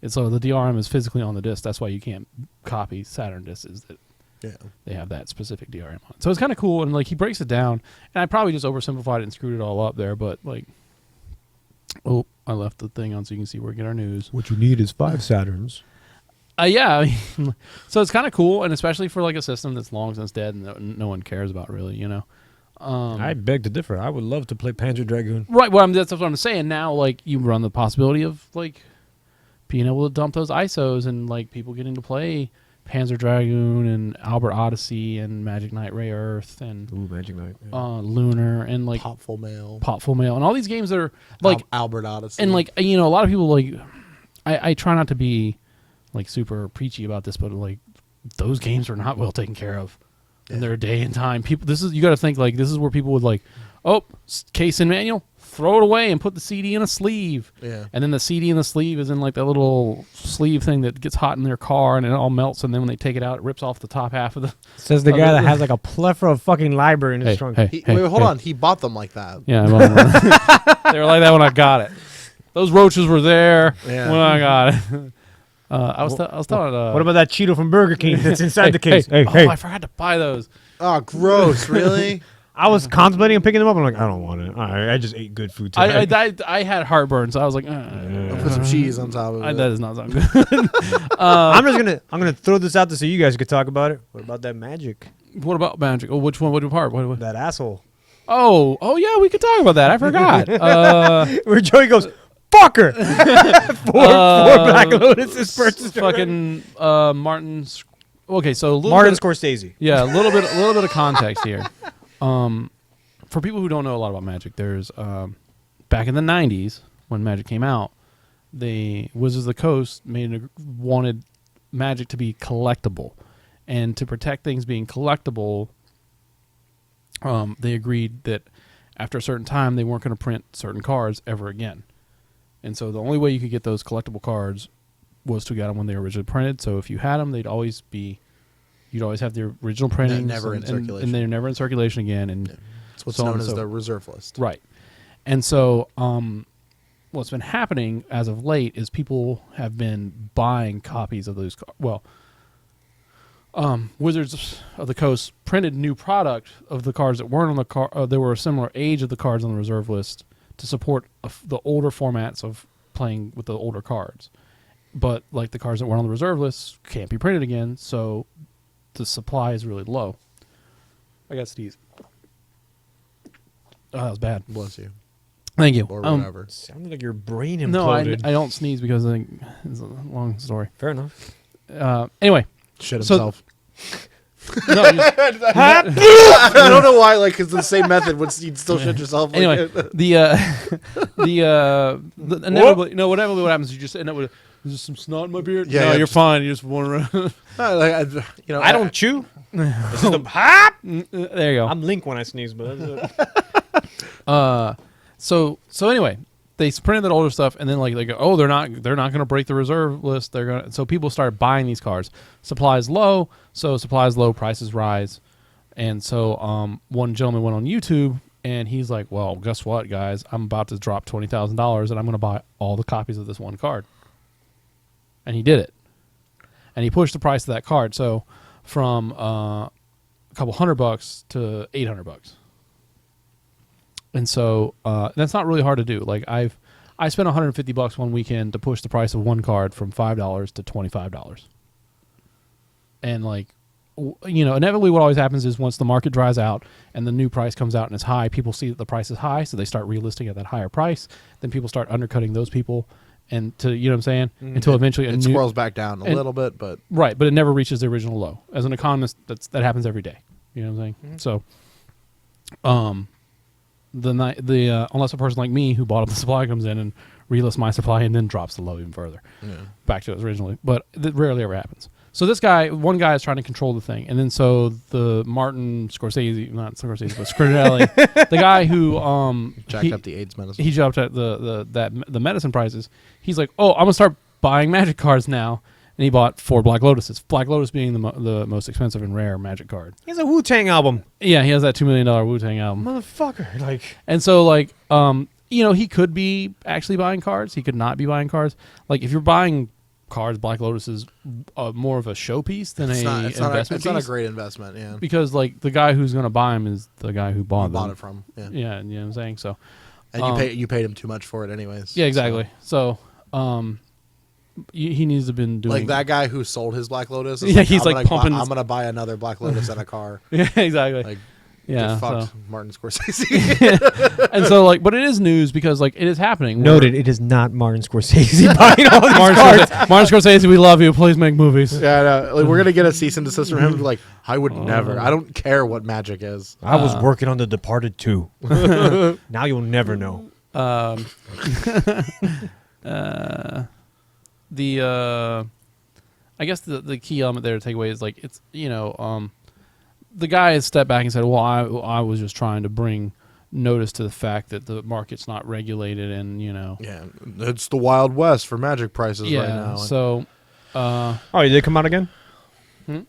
And so the DRM is physically on the disc. That's why you can't copy Saturn discs, is that they have that specific DRM on it. So it's kind of cool. And like he breaks it down. And I probably just oversimplified it and screwed it all up there. But like, oh, I left the thing on so you can see where we get our news. What you need is 5 Saturns. Yeah. I mean, so it's kind of cool. And especially for like a system that's long since dead and no one cares about really, you know. I beg to differ. I would love to play Panzer Dragoon. Right. Well, that's what I'm saying. Now, like, you run the possibility of like being able to dump those ISOs and like people getting to play Panzer Dragoon and Albert Odyssey and Magic Knight Ray Earth and Magic Knight. Lunar and like Popful Mail, and all these games that are like Albert Odyssey and like a lot of people like I try not to be like super preachy about this, but like those games are not well taken care of. In their day and time, people. You got to think like this is where people would like, case and manual, throw it away and put the CD in a sleeve. Yeah. And then the CD in the sleeve is in like that little sleeve thing that gets hot in their car and it all melts. And then when they take it out, it rips off the top half of the. Says the guy that has like a plethora of fucking library in his trunk. Wait, hold on. He bought them like that. Yeah, they were like that when I got it. Those roaches were there when I got it. I was telling. What about that Cheeto from Burger King that's inside the case? Hey, I forgot to buy those. Oh, gross! Really? I was contemplating on picking them up. I'm like, I don't want it. All right, I just ate good food today. I had heartburn, so I was like, I'll put some cheese on top of it. that does not sound good. I'm gonna throw this out there so you guys could talk about it. What about that magic? What about magic? Oh, which one? What part? What? That asshole. Oh yeah, we could talk about that. I forgot. Where Joey goes, fucker. four Black Lotuses purchased. Fucking Martin. Okay, so Martin Scorsese. Yeah, a little bit of context here. For people who don't know a lot about Magic, there's back in the '90s when Magic came out, the Wizards of the Coast wanted Magic to be collectible, and to protect things being collectible, they agreed that after a certain time they weren't going to print certain cards ever again. And so the only way you could get those collectible cards was to get them when they were originally printed. So if you had them, you'd always have the original printings. Never in circulation. And they're never in circulation again. And it's what's so known as the reserve list. Right. And so what's been happening as of late is people have been buying copies of those cards. Well, Wizards of the Coast printed new product of the cards that weren't on the card. They were a similar age of the cards on the reserve list to support the older formats of playing with the older cards. But like the cards that weren't on the reserve list can't be printed again, so the supply is really low. I got sneeze. Oh, that was bad. Bless you. Thank you. Or whatever. Sounded like your brain imploded. No, I don't sneeze because it's a long story. Fair enough. Anyway. Shit himself. No, I don't know why, like, it's the same method. You'd still shit yourself. Anyway, inevitably, whatever what happens, you just end up with, is there some snot in my beard? Yeah, no, yeah, you're fine. You just want to I don't chew. It's just a hop. There you go. I'm Link when I sneeze, but that's it. So anyway, they printed that older stuff, and then like they go, oh, they're not going to break the reserve list. They're going. So people started buying these cards. Supply is low, prices rise, and so one gentleman went on YouTube and he's like, well, guess what, guys? I'm about to drop $20,000 and I'm going to buy all the copies of this one card. And he did it, and he pushed the price of that card. So from a couple $100 to $800. And so that's not really hard to do. Like I spent $150 one weekend to push the price of one card from $5 to $25. And like, inevitably what always happens is once the market dries out and the new price comes out and it's high, people see that the price is high, so they start relisting at that higher price. Then people start undercutting those people, and to what I'm saying, until eventually it swirls back down a little bit, but right, but it never reaches the original low. As an economist, that happens every day. You know what I'm saying? So, unless a person like me who bought up the supply comes in and relists my supply and then drops the low even further, back to it originally, but that rarely ever happens. So this guy, one guy is trying to control the thing, and then so the Martin Scorsese, not Scorsese, but Scorsese, the guy who jacked up the AIDS medicine. He jumped at the medicine prices. He's like, oh, I'm gonna start buying Magic cards now, and he bought 4 Black Lotuses. Black Lotus being the most expensive and rare Magic card. He has a Wu-Tang album. Yeah, he has that $2 million Wu-Tang album. Motherfucker, like. And so like he could be actually buying cards. He could not be buying cards. Like if you're buying cards, Black Lotus is more of a showpiece than investment piece. It's not a great investment, yeah. Because like the guy who's going to buy them is the guy who bought it from. Yeah. Yeah, you know what I'm saying? So and you paid him too much for it anyways. Yeah, exactly. So he needs to have been doing like that guy who sold his Black Lotus. He's like pumping. I'm gonna buy another Black Lotus and a car. Yeah, exactly. Like, yeah, fucked Martin Scorsese. And so like, but it is news because like it is happening. Noted, it is not Martin Scorsese buying all these cards. Martin Scorsese, we love you. Please make movies. Yeah, no, like, we're gonna get a cease and desist from him. Like, I would never. I don't care what Magic is. I was working on The Departed too. Now you'll never know. I guess the key element there to take away is like it's the guy has stepped back and said, well, I was just trying to bring notice to the fact that the market's not regulated and yeah, it's the Wild West for Magic prices right now. So he did come out again.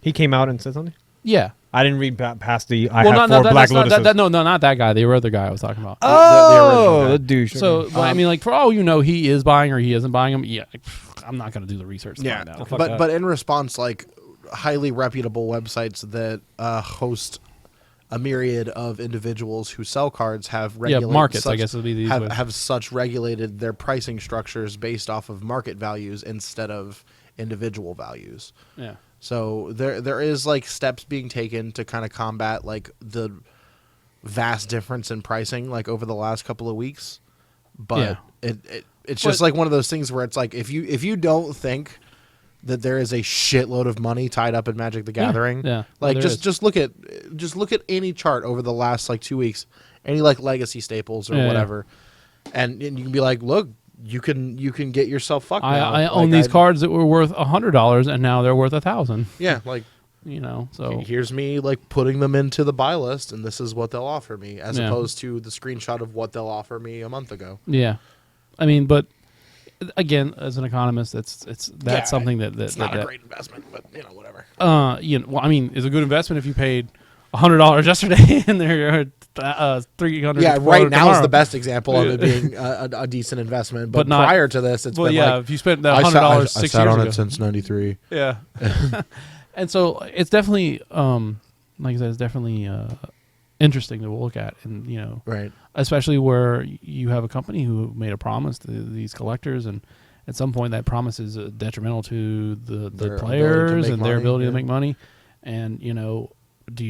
He came out and said something. Yeah, I didn't read past the I have 4 Black Lotuses. No, not that guy. The other guy I was talking about. The douche. So I mean, like for all he is buying or he isn't buying them. Yeah, I'm not going to do the research. To find out. But in response, like highly reputable websites that host a myriad of individuals who sell cards have regulated markets. I guess would be have such regulated their pricing structures based off of market values instead of individual values. Yeah. So there is like steps being taken to kind of combat like the vast difference in pricing like over the last couple of weeks, but it's just like one of those things where it's like if you don't think that there is a shitload of money tied up in Magic the Gathering, like just look at any chart over the last like 2 weeks, any like legacy staples or whatever, and you can be like, look. You can get yourself fucked. I own these cards that were worth $100 and now they're worth $1,000. Yeah, like so here's me like putting them into the buy list, and this is what they'll offer me, as opposed to the screenshot of what they'll offer me a month ago. Yeah, I mean, but again, as an economist, that's something that it's not a great investment, but whatever. Well, I mean, it's a good investment if you paid $100 yesterday and they're $300. Yeah, right now tomorrow. is the best example of it being a decent investment. But not, prior to this, it's been like, if you spent that $100 6 years ago. I sat on it since '93. Yeah, and so it's definitely, like I said, it's definitely interesting to look at, and right, especially where you have a company who made a promise to these collectors, and at some point that promise is detrimental to the players and their ability to make money, and where do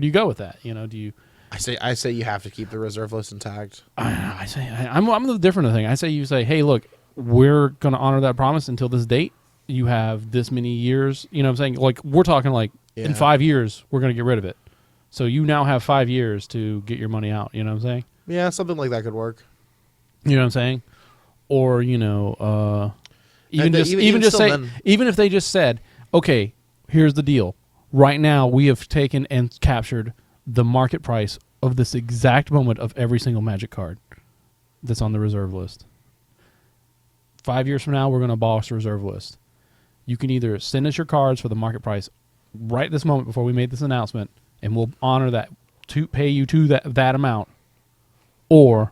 you go with that? Do you? I say you have to keep the reserve list intact. I'm the different thing. You say, hey, look, we're going to honor that promise until this date. You have this many years. You know what I'm saying? Like we're talking like in 5 years we're going to get rid of it. So you now have 5 years to get your money out. You know what I'm saying? Yeah, something like that could work. You know what I'm saying? Or even if they just said, okay, here's the deal. Right now, we have taken and captured the market price of this exact moment of every single Magic card that's on the reserve list. 5 years from now, we're going to abolish the reserve list. You can either send us your cards for the market price right this moment before we made this announcement, and we'll honor that to pay you to that amount, or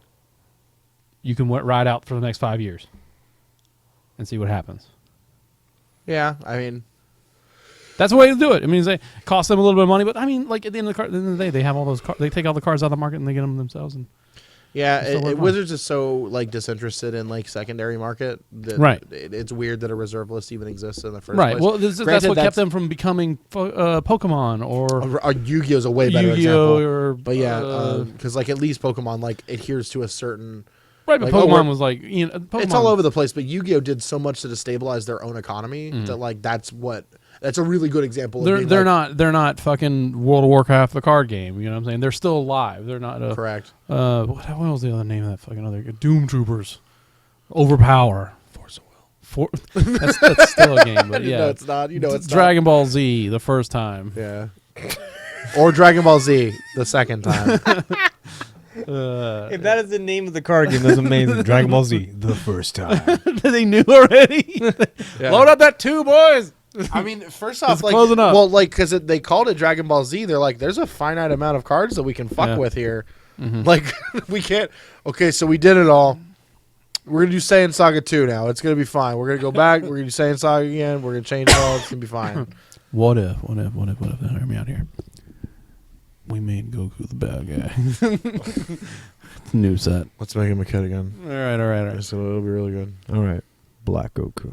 you can ride out for the next 5 years and see what happens. Yeah, I mean, That's the way to do it. I mean, it costs them a little bit of money, but I mean, like at the end of the day, they have all those. They take all the cards out of the market and they get them themselves. And Yeah, It's still worth Wizards is so like disinterested in like secondary market that Right. it's weird that a reserve list even exists in the first right. place. Well, that's Granted, what kept them from becoming Pokemon or Yu-Gi-Oh is a way better Yu-Gi-Oh example. or. But yeah, because like at least Pokemon like adheres to a certain. right, but like, oh, Pokemon was like Pokemon, It's all over the place, but Yu-Gi-Oh did so much to destabilize their own economy that like that's a really good example. Of They're not fucking World of Warcraft the card game. You know what I'm saying? They're still alive. They're not. correct. What was the other name of that fucking other Doom Troopers? Overpower. Force of Will. That's still a game, but yeah, No, it's not. You know, it's Dragon Ball Z the first time. Not. Yeah. Or Dragon Ball Z the second time. If that is the name of the card game, that's amazing. Dragon Ball Z, the first time. They knew already. Yeah. Load up that 2, boys. I mean, first off, It's like, closing up. well, like, because they called it Dragon Ball Z, they're like, there's a finite amount of cards that we can fuck Yeah. with here. Like, we can't. Okay, so we did it all. We're gonna do Saiyan Saga 2 now. It's gonna be fine. We're gonna go back. We're gonna do Saiyan Saga again. We're gonna change it all. It's gonna be fine. What if? Hear me out here. We made Goku the bad guy. New set. Let's make him a kid again. All right. So it'll be really good. All right. Black Goku.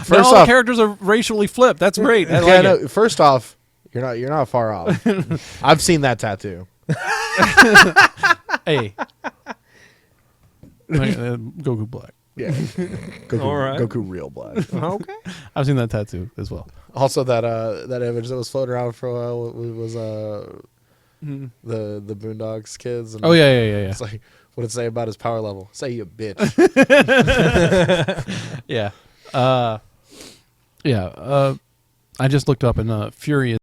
First Now all the off, characters are racially flipped. That's great. I yeah, like no, it. first off, you're not far off. I've seen that tattoo. Hey. Goku Black. Yeah, Goku, All right. Goku real black. Okay. I've seen that tattoo as well. Also, that image that was floating around for a while was the Boondocks kids. And Oh yeah. It's like, what did it say about his power level? Say you bitch. Yeah. I just looked up and Fury is